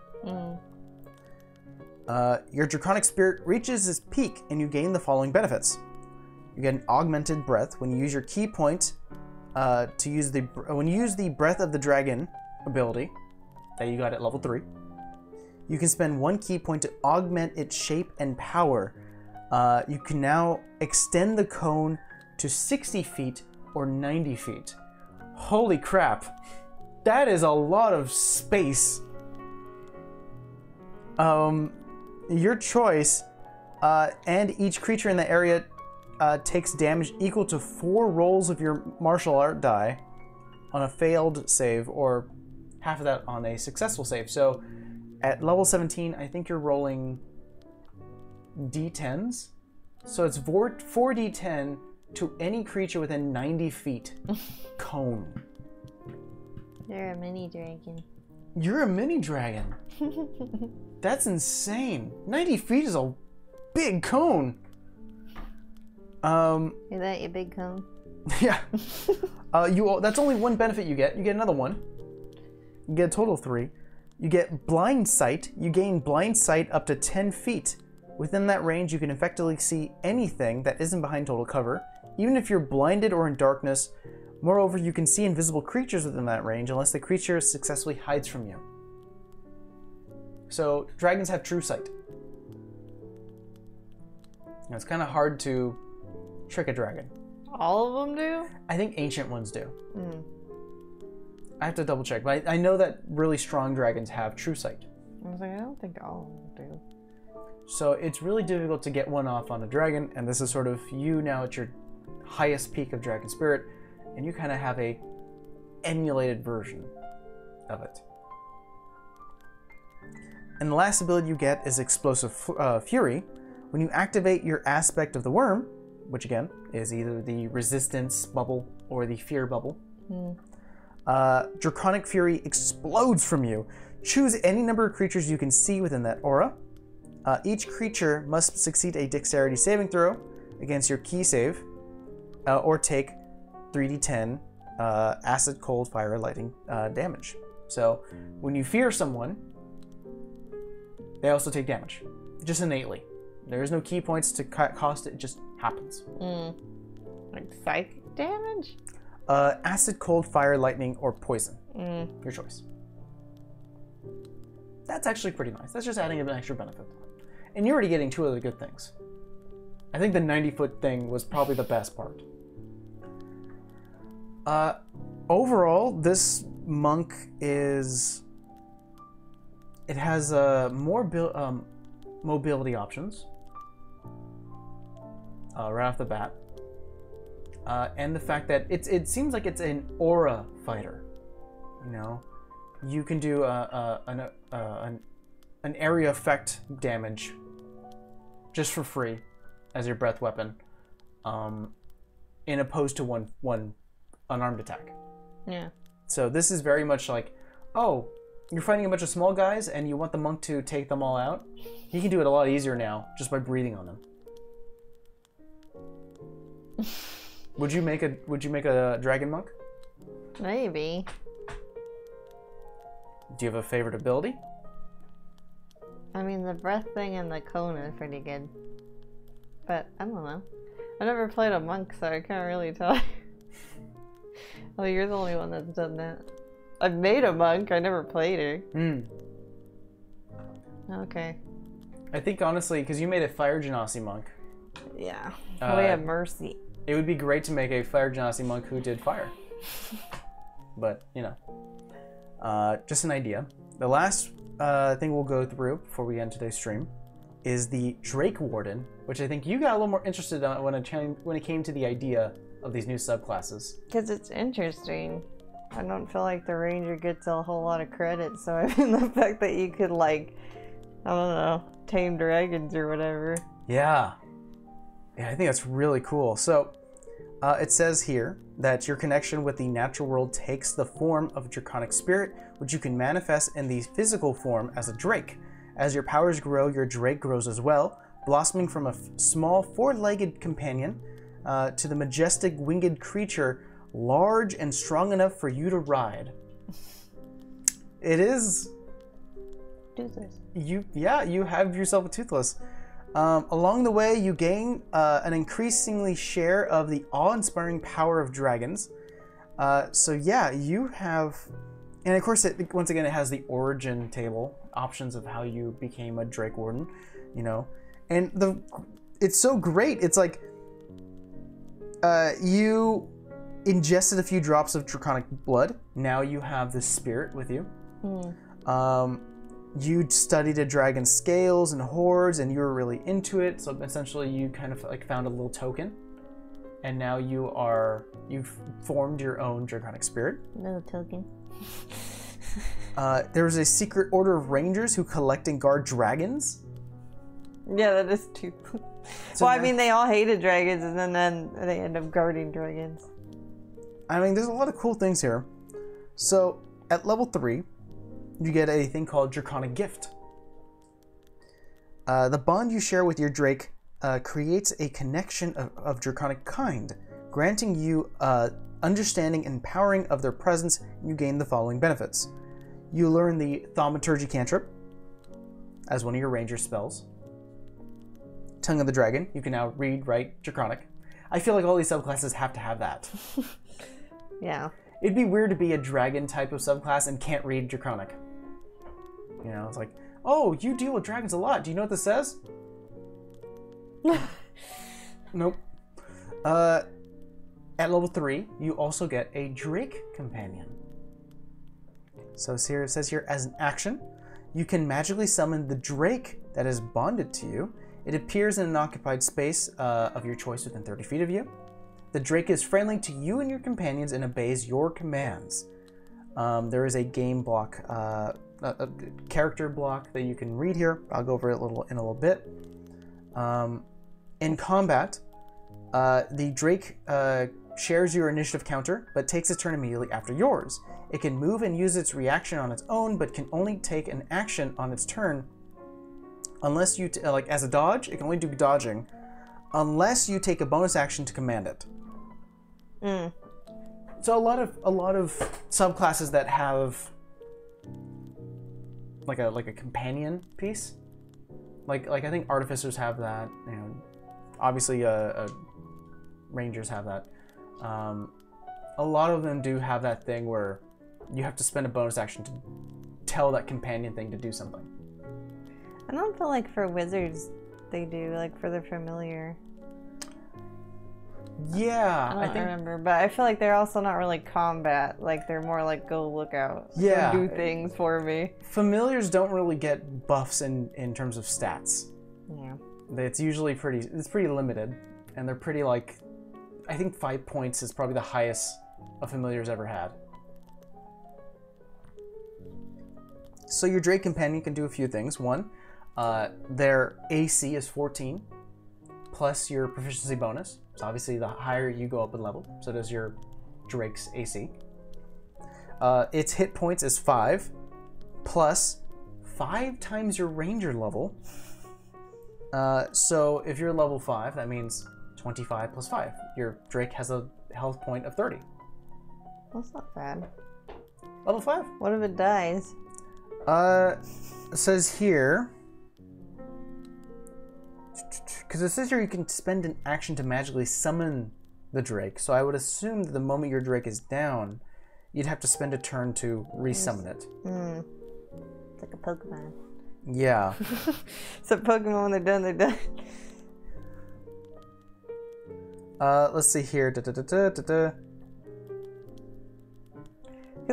Your Draconic Spirit reaches its peak and you gain the following benefits. You get an augmented breath when you use your key point when you use the Breath of the Dragon ability that you got at level 3. You can spend 1 key point to augment its shape and power. You can now extend the cone to 60 feet or 90 feet. Holy crap. That is a lot of space. Your choice, and each creature in the area takes damage equal to 4 rolls of your martial art die on a failed save, or half of that on a successful save. So at level 17, I think you're rolling d10s. So it's 4d10 to any creature within 90 feet. Cone. You're a mini dragon. You're a mini dragon. That's insane. 90 feet is a big cone. Is that your big cone? Yeah. That's only one benefit you get. You get another one. You get a total of 3. You get blind sight. You gain blind sight up to 10 feet. Within that range, you can effectively see anything that isn't behind total cover, even if you're blinded or in darkness. Moreover, you can see invisible creatures within that range unless the creature successfully hides from you. So, dragons have true sight. Now, it's kind of hard to trick a dragon. All of them do? I think ancient ones do. I have to double check, but I know that really strong dragons have true sight. I was like, I don't think all of them do. So it's really difficult to get one off on a dragon, and this is sort of you now at your highest peak of dragon spirit, and you kind of have a emulated version of it. And the last ability you get is Explosive Fury. When you activate your aspect of the worm, which again is either the resistance bubble or the fear bubble, Draconic Fury explodes from you. Choose any number of creatures you can see within that aura. Each creature must succeed a dexterity saving throw against your key save, or take 3d10 acid, cold, fire, lightning damage. So when you fear someone, they also take damage, just innately. There is no key points to cost it just happens. Like psychic damage? Acid, cold, fire, lightning, or poison. Your choice. That's actually pretty nice. That's just adding an extra benefit. And you're already getting 2 of the good things. I think the 90-foot thing was probably the best part. Overall, this monk is... It has more mobility options right off the bat. And the fact that it seems like it's an aura fighter. You know? You can do an area effect damage just for free as your breath weapon, in opposed to one unarmed attack. Yeah. So this is very much like, oh, you're fighting a bunch of small guys and you want the monk to take them all out? He can do it a lot easier now just by breathing on them. Would you make a dragon monk? Maybe. Do you have a favorite ability? I mean, the breath thing and the cone is pretty good. But, I don't know. I never played a monk, so I can't really tell. Oh, you're the only one that's done that. I've made a monk, I never played her. Okay. I think, honestly, because you made a fire genasi monk. Yeah. Way of mercy. It would be great to make a fire genasi monk who did fire. But, you know. Just an idea. The last thing we'll go through before we end today's stream is the Drake Warden, which I think you got a little more interested in when it came to the idea of these new subclasses. Because it's interesting. I don't feel like the ranger gets a whole lot of credit, so I mean the fact that you could, like, I don't know, tame dragons or whatever. Yeah. Yeah, I think that's really cool. So, it says here that your connection with the natural world takes the form of a draconic spirit, which you can manifest in the physical form as a drake. As your powers grow, your drake grows as well, blossoming from a small four-legged companion to the majestic winged creature, large and strong enough for you to ride. It is... Toothless. You have yourself a Toothless. Along the way, you gain an increasingly share of the awe-inspiring power of dragons. So yeah, you have... And of course, once again, it has the origin table, options of how you became a Drake Warden, you know. And it's so great. It's like you ingested a few drops of draconic blood. Now you have this spirit with you. You studied a dragon's scales and hordes, and you were really into it. So essentially, you kind of like found a little token, and now you've formed your own draconic spirit. Little token. There's a secret order of rangers who collect and guard dragons. Yeah, that is too. So well, I mean, they all hated dragons, and then they end up guarding dragons. I mean, there's a lot of cool things here. So at level 3, you get a thing called Draconic Gift. The bond you share with your Drake creates a connection of draconic kind, granting you understanding and powering of their presence. You gain the following benefits. You learn the Thaumaturgy cantrip as one of your ranger spells. Tongue of the Dragon. You can now read, write Draconic. I feel like all these subclasses have to have that. Yeah. It'd be weird to be a dragon type of subclass and can't read Draconic. You know, it's like, oh, you deal with dragons a lot. Do you know what this says? Nope. At level 3, you also get a Drake Companion. So here it says here, as an action, you can magically summon the Drake that is bonded to you. It appears in an occupied space of your choice within 30 feet of you. The Drake is friendly to you and your companions and obeys your commands. There is a game block, a character block that you can read here. I'll go over it in a little bit. In combat, the Drake shares your initiative counter, but takes a turn immediately after yours. It can move and use its reaction on its own, but can only take an action on its turn. Unless you, like as a dodge, it can only do dodging, unless you take a bonus action to command it. So a lot of subclasses that have like a companion piece, like I think artificers have that. You know, obviously rangers have that. A lot of them do have that thing where you have to spend a bonus action to tell that companion thing to do something. I don't feel like for wizards they do, like for their familiar. Yeah, I don't remember, but I feel like they're also not really combat. Like they're more like go look out, yeah, go do things for me. Familiars don't really get buffs in terms of stats. Yeah, It's usually pretty limited, and they're pretty like, I think 5 points is probably the highest a familiar's ever had. So your Drake companion can do a few things. One, their AC is 14, plus your proficiency bonus. So obviously the higher you go up in level, so does your Drake's AC. Its hit points is 5, plus 5 times your ranger level. So if you're level 5, that means 25 plus 5. Your Drake has a health point of 30. that's not bad. Level 5. What if it dies? It says here, because it says here you can spend an action to magically summon the Drake. So I would assume that the moment your Drake is down, you'd have to spend a turn to resummon it. It's like a Pokemon. Yeah. So Pokemon, when they're done, they're done. Let's see here. Because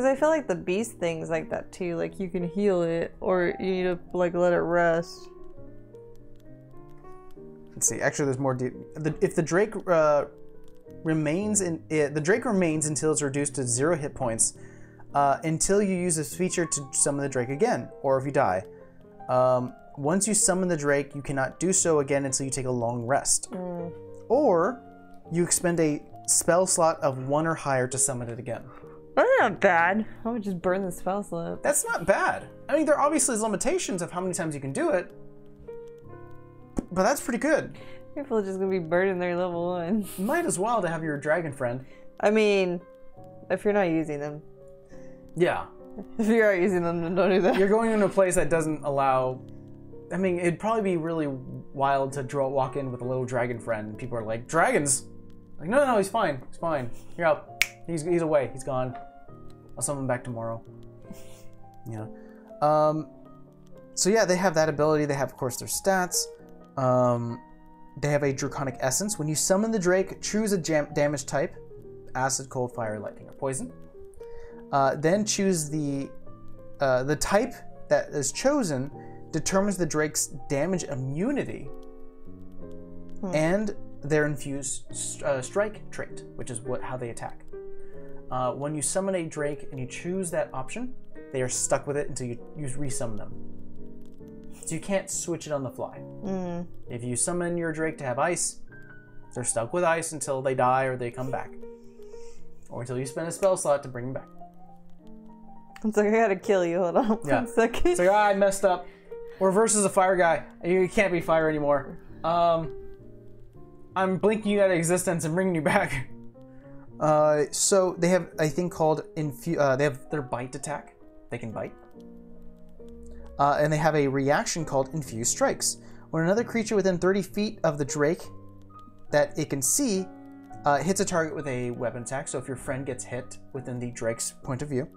I feel like the beast thing's like that too. Like you can heal it, or you need to like let it rest. Let's see. Actually, there's more. If the Drake remains the Drake remains until it's reduced to 0 hit points, until you use this feature to summon the Drake again, or if you die. Once you summon the Drake, you cannot do so again until you take a long rest, or you expend a spell slot of 1 or higher to summon it again. That's not bad. I would just burn the spell slot. That's not bad. I mean, there obviously is limitations of how many times you can do it, but that's pretty good. People are just gonna be burning their level 1. Might as well to have your dragon friend. I mean, if you're not using them. Yeah. If you are using them, then don't do that. You're going into a place that doesn't allow... I mean, it'd probably be really wild to walk in with a little dragon friend and people are like, dragons! Like, no, he's fine. He's fine. You're out. He's away. He's gone. I'll summon him back tomorrow. Yeah. So yeah, they have that ability. They have, of course, their stats. They have a Draconic Essence. When you summon the Drake, choose a damage type. Acid, cold, fire, lightning, or poison. Then choose the type that is chosen determines the Drake's damage immunity and their infused strike trait, which is how they attack. When you summon a Drake and you choose that option, they are stuck with it until you resummon them. So you can't switch it on the fly. If you summon your Drake to have ice, they're stuck with ice until they die or they come back. Or until you spend a spell slot to bring them back. It's like, I gotta kill you. Hold on 1 second. It's like, I messed up. Or versus a fire guy. You can't be fire anymore. I'm blinking you out of existence and bringing you back. So they have a thing called they have their bite attack. They can bite. And they have a reaction called Infused Strikes. When another creature within 30 feet of the Drake that it can see hits a target with a weapon attack, so if your friend gets hit within the Drake's point of view,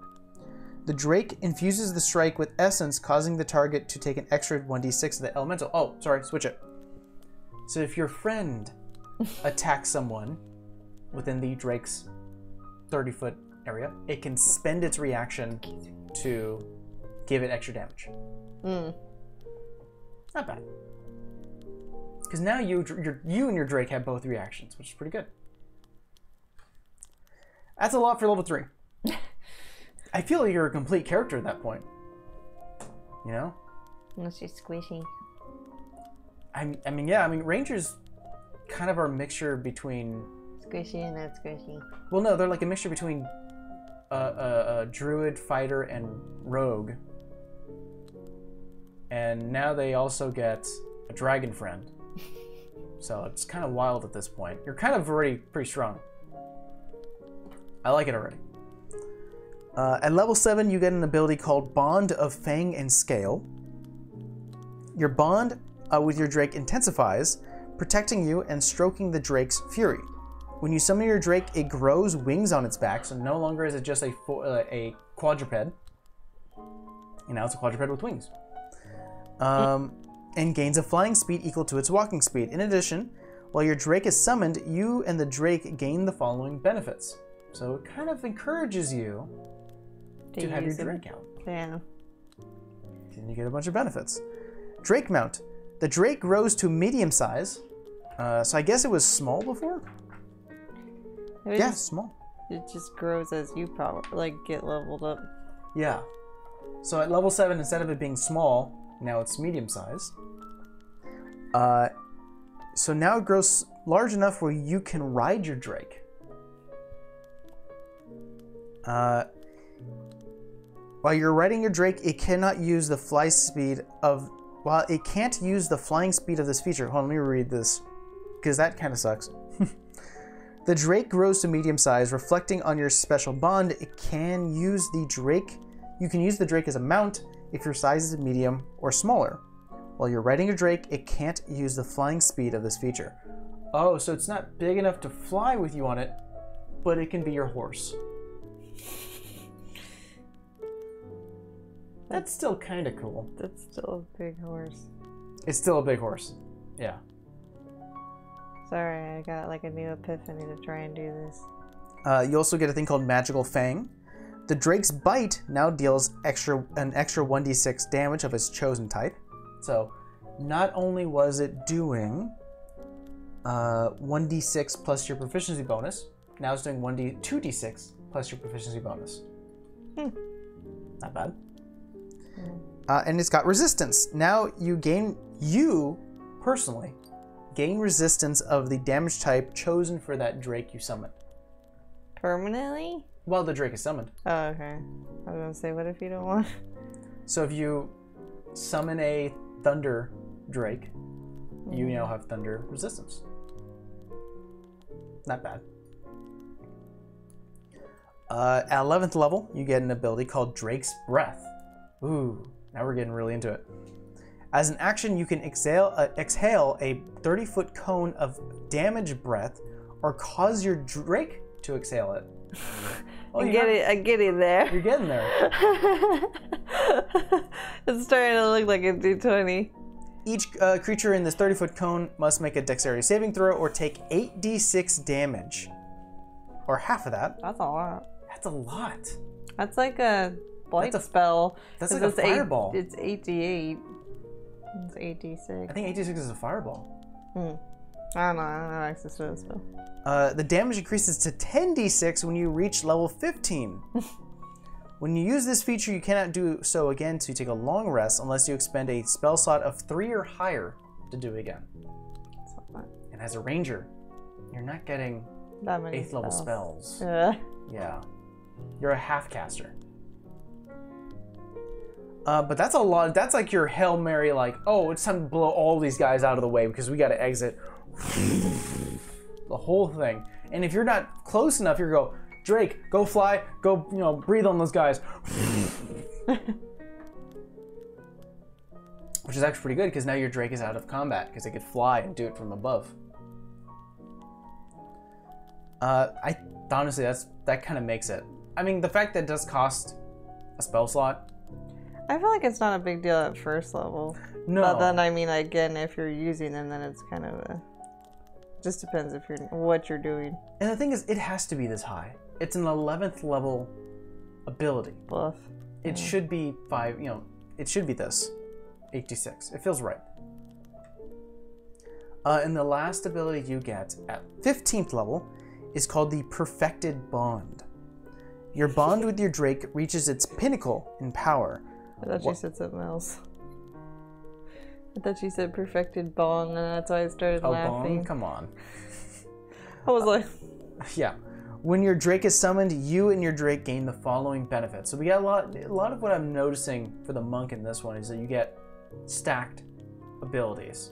the Drake infuses the strike with essence, causing the target to take an extra 1d6 of the elemental. Oh, sorry, switch it. So if your friend attacks someone within the Drake's 30-foot area, it can spend its reaction to give it extra damage. Not bad. Because now you and your Drake have both reactions, which is pretty good. That's a lot for level 3. I feel like you're a complete character at that point. You know? Unless you're squishy. I mean, yeah, Rangers kind of are a mixture between... Squishy and not squishy. Well, no, they're like a mixture between a druid, fighter, and rogue. And now they also get a dragon friend. So it's kind of wild at this point. You're kind of already pretty strong. I like it already. At level 7, you get an ability called Bond of Fang and Scale. Your bond with your Drake intensifies, protecting you and stroking the Drake's fury. When you summon your Drake, it grows wings on its back, so no longer is it just a quadruped. And now it's a quadruped with wings. And gains a flying speed equal to its walking speed. In addition, While your Drake is summoned, you and the Drake gain the following benefits. So it kind of encourages you to have your Drake out. Yeah. And you get a bunch of benefits. Drake mount. The Drake grows to medium size. So I guess it was small before? Yeah, small. It just grows as you get leveled up. Yeah. So at level 7, instead of it being small, now it's medium size. So now it grows large enough where you can ride your Drake. While you're riding your Drake, it cannot use the fly speed of... While it can't use the flying speed of this feature... Hold on, let me read this, because that kind of sucks. The Drake grows to medium size, reflecting on your special bond. It can use the Drake... You can use the Drake as a mount if your size is medium or smaller. While you're riding your Drake, it can't use the flying speed of this feature. Oh, so it's not big enough to fly with you on it, but it can be your horse. That's still kind of cool. That's still a big horse. It's still a big horse. Yeah. Sorry, I got like a new epiphany to try and do this. You also get a thing called Magical Fang. The Drake's bite now deals an extra 1d6 damage of its chosen type. So not only was it doing 1d6 plus your proficiency bonus, now it's doing 2d6 plus your proficiency bonus. Not bad. And it's got resistance. Now you personally gain resistance of the damage type chosen for that Drake you summoned. Permanently? While the Drake is summoned. Oh, okay. I was gonna say, what if you don't want? So if you summon a Thunder Drake, you now have Thunder resistance. Not bad. At 11th level, you get an ability called Drake's Breath. Ooh, now we're getting really into it. As an action, you can exhale a 30-foot cone of damage breath, or cause your Drake to exhale it. Oh, I get it there. You're getting there. It's starting to look like a D20. Each creature in this 30-foot cone must make a dexterity saving throw or take 8d6 damage. Or half of that. That's a lot. That's a lot. That's like a blight spell. That's like a fireball. It's 8d8. It's 8d6. I think 8d6 is a fireball. I don't know access to this spell. The damage increases to 10d6 when you reach level 15. When you use this feature, you cannot do so again, so you take a long rest unless you expend a spell slot of 3 or higher to do it again. That's not bad. And as a ranger, you're not getting That many 8th level spells. Yeah. You're a half caster. But that's a lot. That's like your Hail Mary, like, oh, it's time to blow all these guys out of the way because we got to exit. The whole thing. And if you're not close enough, you go, Drake, go fly, go, breathe on those guys. Which is actually pretty good because now your Drake is out of combat because it could fly and do it from above. Honestly, that kind of makes it. I mean, the fact that it does cost a spell slot. I feel like it's not a big deal at first level. No. But then, I mean, again, if you're using them, then it's kind of a... Just depends what you're doing. And the thing is, it has to be this high. It's an 11th level ability. Buff. It should be 5, it should be this. 8d6. It feels right. And the last ability you get at 15th level is called the Perfected Bond. Your bond with your Drake reaches its pinnacle in power. I thought you said something else. I thought you said perfected bond, and that's why I started laughing. Bond? Come on. I was like... Yeah. When your Drake is summoned, you and your Drake gain the following benefits. So we got a lot of what I'm noticing for the monk in this one is that you get stacked abilities.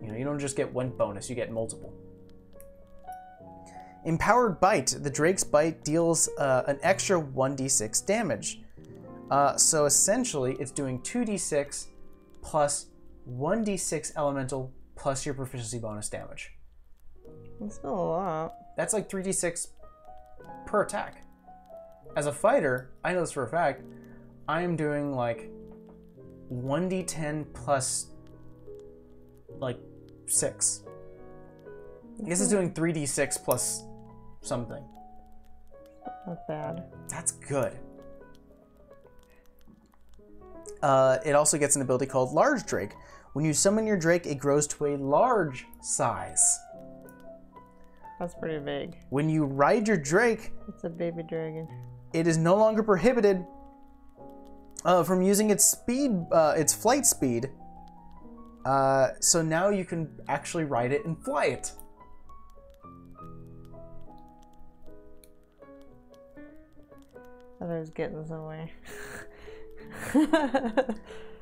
You don't just get one bonus, you get multiple. Empowered Bite. The Drake's Bite deals an extra 1d6 damage. So essentially, it's doing 2d6 plus 1d6 elemental plus your proficiency bonus damage. That's still a lot. That's like 3d6 per attack. As a fighter, I know this for a fact, I am doing like 1d10 plus like 6. I guess it's doing 3d6 plus something. Not bad. That's good. It also gets an ability called Large Drake. When you summon your Drake, it grows to a large size. That's pretty big. When you ride your Drake, It's a baby dragon. it is no longer prohibited from using its speed, its flight speed. So now you can actually ride it and fly it. I thought I was getting somewhere.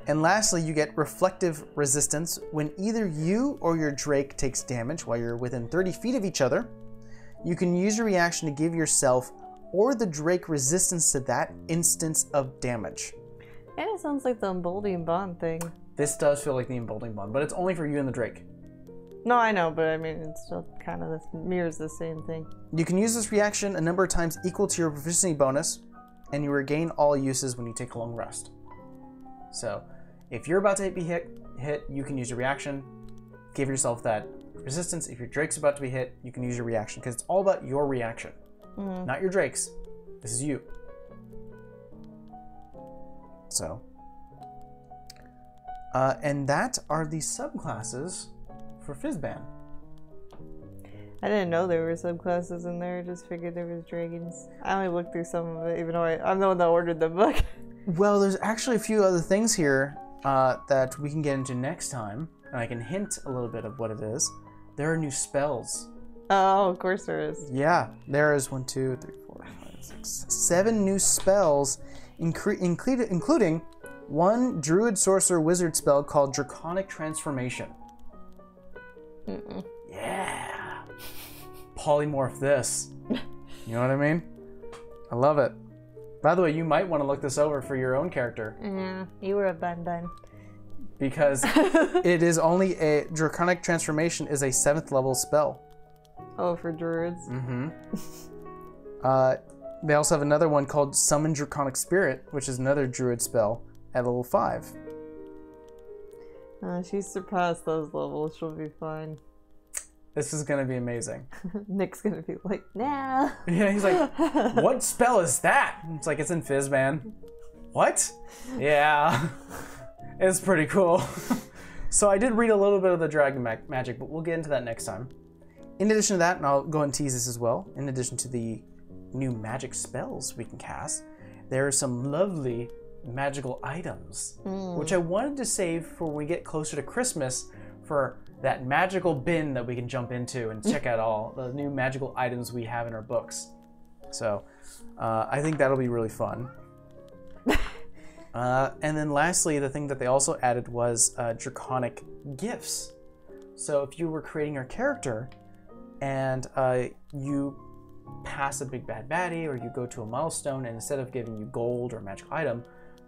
And lastly, you get reflective resistance. When either you or your Drake takes damage while you're within 30 feet of each other, you can use your reaction to give yourself or the Drake resistance to that instance of damage. And it sounds like the emboldening bond thing. This does feel like the emboldening bond, but it's only for you and the Drake. No, I know, but I mean, it's still kind of mirrors the same thing. You can use this reaction a number of times equal to your proficiency bonus, and you regain all uses when you take a long rest. So, if you're about to be hit, you can use your reaction, give yourself that resistance. If your Drake's about to be hit, you can use your reaction, because it's all about your reaction, not your Drake's. This is you. So, and that are the subclasses for Fizzban. I didn't know there were subclasses in there. I just figured there was dragons. I only looked through some of it, even though I'm the one that ordered the book. Well, there's actually a few other things here that we can get into next time, and I can hint a little bit of what it is. There are new spells. Oh, of course there is. Yeah, there is 1, 2, 3, 4, 5, 6, 7 new spells, including one Druid Sorcerer Wizard spell called Draconic Transformation. Yeah. Polymorph this. You know what I mean? I love it. By the way, you might want to look this over for your own character. Yeah, you were a bun. Because it is only a Draconic Transformation is a 7th level spell. Oh, for druids? Mm-hmm. They also have another one called Summon Draconic Spirit, which is another druid spell at level 5. She's surpassed those levels. She'll be fine. This is going to be amazing. Nick's going to be like, nah. Yeah, he's like, what spell is that? It's like, it's in Fizzban. What? Yeah. It's pretty cool. So I did read a little bit of the dragon magic, but we'll get into that next time. In addition to that, and I'll go and tease this as well, in addition to the new magic spells we can cast, there are some lovely magical items, which I wanted to save for when we get closer to Christmas for that magical bin that we can jump into and check out all the new magical items we have in our books. So I think that'll be really fun. And then lastly, the thing that they also added was draconic gifts. So if you were creating your character and you pass a big bad baddie, or you go to a milestone, and instead of giving you gold or a magical item,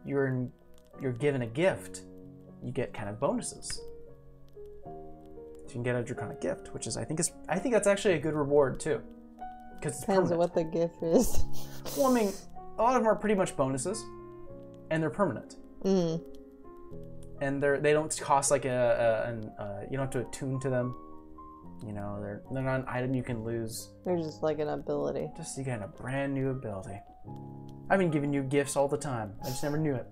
you're given a gift, you get kind of bonuses. So you can get a draconic gift, which is I think that's actually a good reward too, because it's Depends on permanent. what the gift is. Well, I mean, a lot of them are pretty much bonuses, and they're permanent. And they don't cost like you don't have to attune to them. You know, they're not an item you can lose. They're just like an ability. Just you get a brand new ability. I've been giving you gifts all the time. I just never knew it.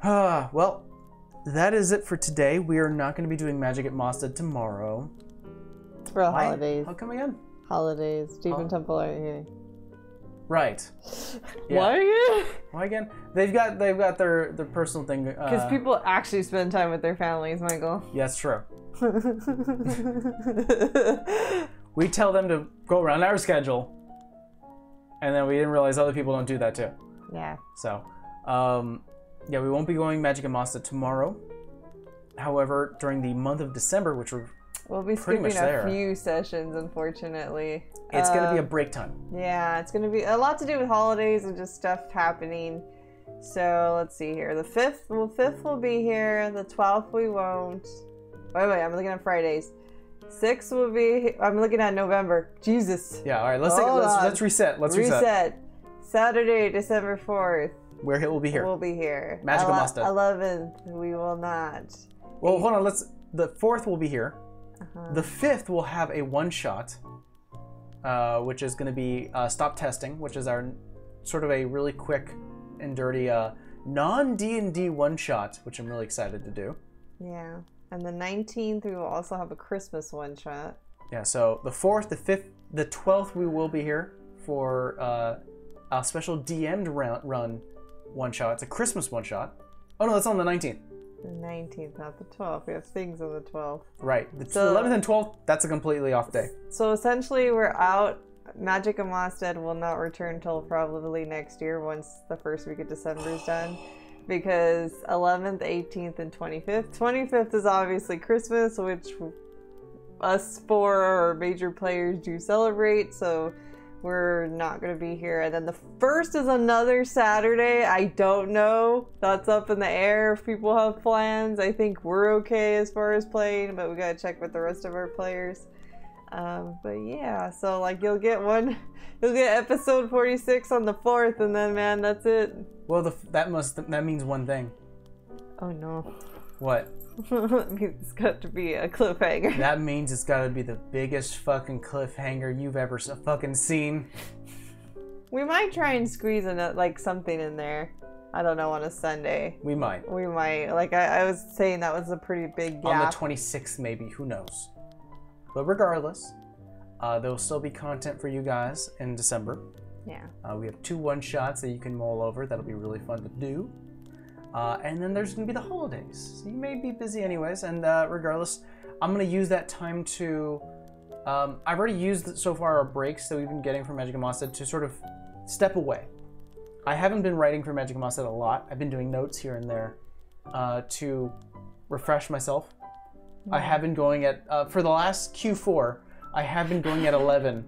Well, that is it for today. We are not going to be doing Magic at Mazda tomorrow. For the holidays. How come again? Holidays. Stephen Temple aren't here. Right. Yeah. Why again? Why again? They've got their personal thing. Because people actually spend time with their families, Michael. Yeah, that's true. We tell them to go around our schedule, and then we didn't realize other people don't do that too. Yeah. So, yeah, we won't be going Magic and Mazda tomorrow. However, during the month of December, which we'll be pretty skipping much there. a few sessions, unfortunately. It's going to be a break time. Yeah, it's going to be a lot to do with holidays and just stuff happening. So let's see here. The 5th will be here. The 12th we won't. Wait, I'm looking at Fridays. 6th will be. I'm looking at November. Jesus. Yeah. All right. Let's reset. Let's reset. Saturday, December 4th. Where it will be here. We'll be here. Magic Mazda. 11th we will not. Well, hold on. The 4th will be here. The 5th will have a one-shot, which is going to be Stop Testing, which is our sort of a really quick and dirty non-D&D one-shot, which I'm really excited to do. Yeah. And the 19th, we will also have a Christmas one-shot. Yeah, so the 4th, the 5th, the 12th, we will be here for a special DM'd run one-shot. It's a Christmas one-shot. Oh, no, that's on the 19th. The 19th, not the 12th. We have things on the 12th. Right. The 11th and 12th, that's a completely off day. So essentially, we're out. Magic and Mosted will not return until probably next year once the first week of December is done. Because 11th, 18th, and 25th. 25th is obviously Christmas, which us four major players do celebrate, so we're not going to be here. And then the 1st is another Saturday. I don't know. That's up in the air if people have plans. I think we're okay as far as playing, but we got to check with the rest of our players. But yeah, so like you'll get episode 46 on the 4th, and then man, that's it. Well, that means one thing. Oh no. What? It's got to be a cliffhanger. That means it's got to be the biggest fucking cliffhanger you've ever fucking seen. We might try and squeeze something in there. I don't know, on a Sunday. We might. Like I was saying, that was a pretty big gap. On the 26th, maybe. Who knows? But regardless, there will still be content for you guys in December. Yeah. We have 2 one-shots that you can mull over. That'll be really fun to do. And then there's going to be the holidays. So you may be busy anyways. And regardless, I'm going to use that time to... I've already used so far our breaks that we've been getting from Magic and Mosted to sort of step away. I haven't been writing for Magic and Mosted a lot. I've been doing notes here and there to refresh myself. I have been going at... for the last Q4, I have been going at 11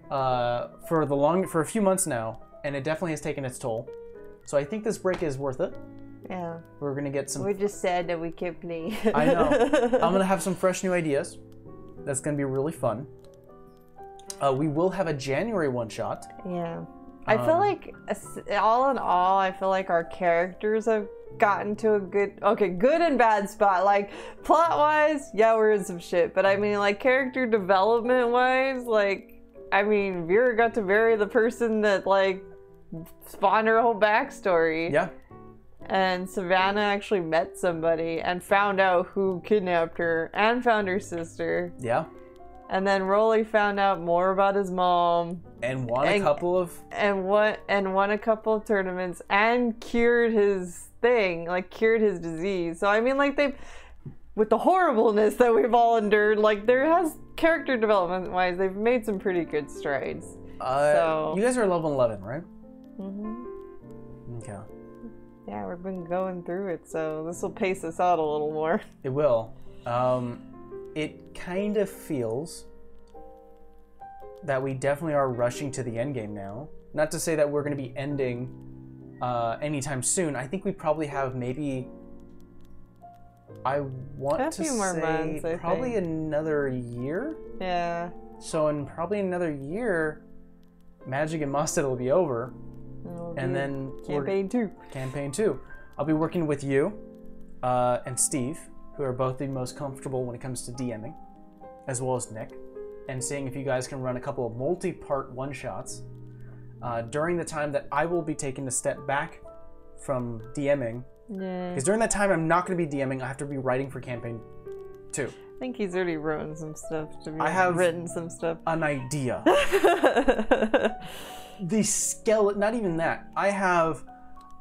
for a few months now. And it definitely has taken its toll. So I think this break is worth it. Yeah. We're going to get some... We're just sad that we can't play. I know. I'm going to have some fresh new ideas. That's going to be really fun. We will have a January one-shot. Yeah. I feel like, all in all, I feel like our characters have gotten to a good and bad spot. Like, plot-wise, yeah, we're in some shit. But I mean, like, character development-wise, like, I mean, Vera got to marry the person that, like, spawned her whole backstory. Yeah. And Savannah actually met somebody and found out who kidnapped her and found her sister. Yeah. And then Rolly found out more about his mom. And won a couple of tournaments and cured his thing, like cured his disease. So I mean, like, with the horribleness that we've all endured, like, there has character development wise, they've made some pretty good strides. So you guys are level 11, right? Mm-hmm. Okay. Yeah, we've been going through it, so this will pace us out a little more. It will. It kind of feels that we definitely are rushing to the end game now. Not to say that we're going to be ending anytime soon. I think we probably have maybe... I want to say probably another year? Yeah. So in probably another year, Magic and Mosted will be over. And then Campaign 2. Campaign 2. I'll be working with you and Steve, who are both the most comfortable when it comes to DMing, as well as Nick, and seeing if you guys can run a couple of multi-part one-shots during the time that I will be taking a step back from DMing. Yeah. Because during that time, I'm not going to be DMing. I have to be writing for Campaign 2. I think he's already written some stuff. I have written some stuff. An idea. The skeleton, not even that. I have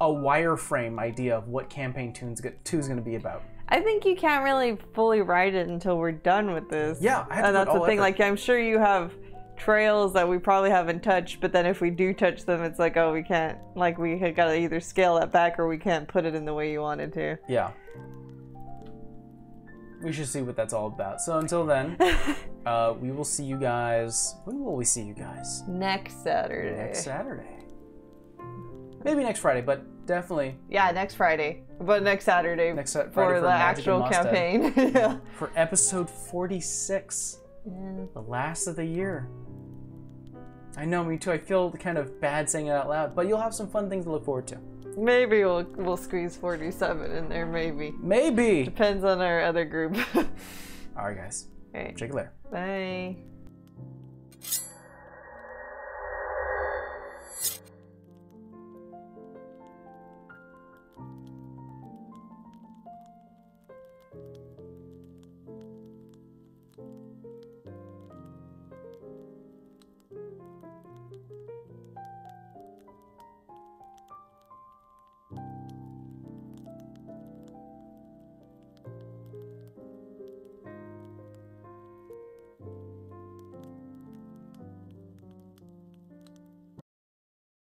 a wireframe idea of what Campaign 2 is going to be about. I think you can't really fully write it until we're done with this. Yeah, I have and to that's the thing. Effort. Like, I'm sure you have trails that we probably haven't touched, but then if we do touch them, it's like, oh, we can't. Like, we got to either scale that back or we can't put it in the way you wanted to. Yeah. We should see what that's all about. So until then, we will see you guys. When will we see you guys? Next Saturday. Next Saturday. Maybe next Friday, but definitely. Yeah, next Friday. But next Saturday. For the actual campaign. Yeah. For episode 46. Yeah. The last of the year. I know, me too. I feel kind of bad saying it out loud, but you'll have some fun things to look forward to. Maybe we'll squeeze 47 in there, maybe. Maybe! Depends on our other group. Alright, guys. All right. Check you later. Bye.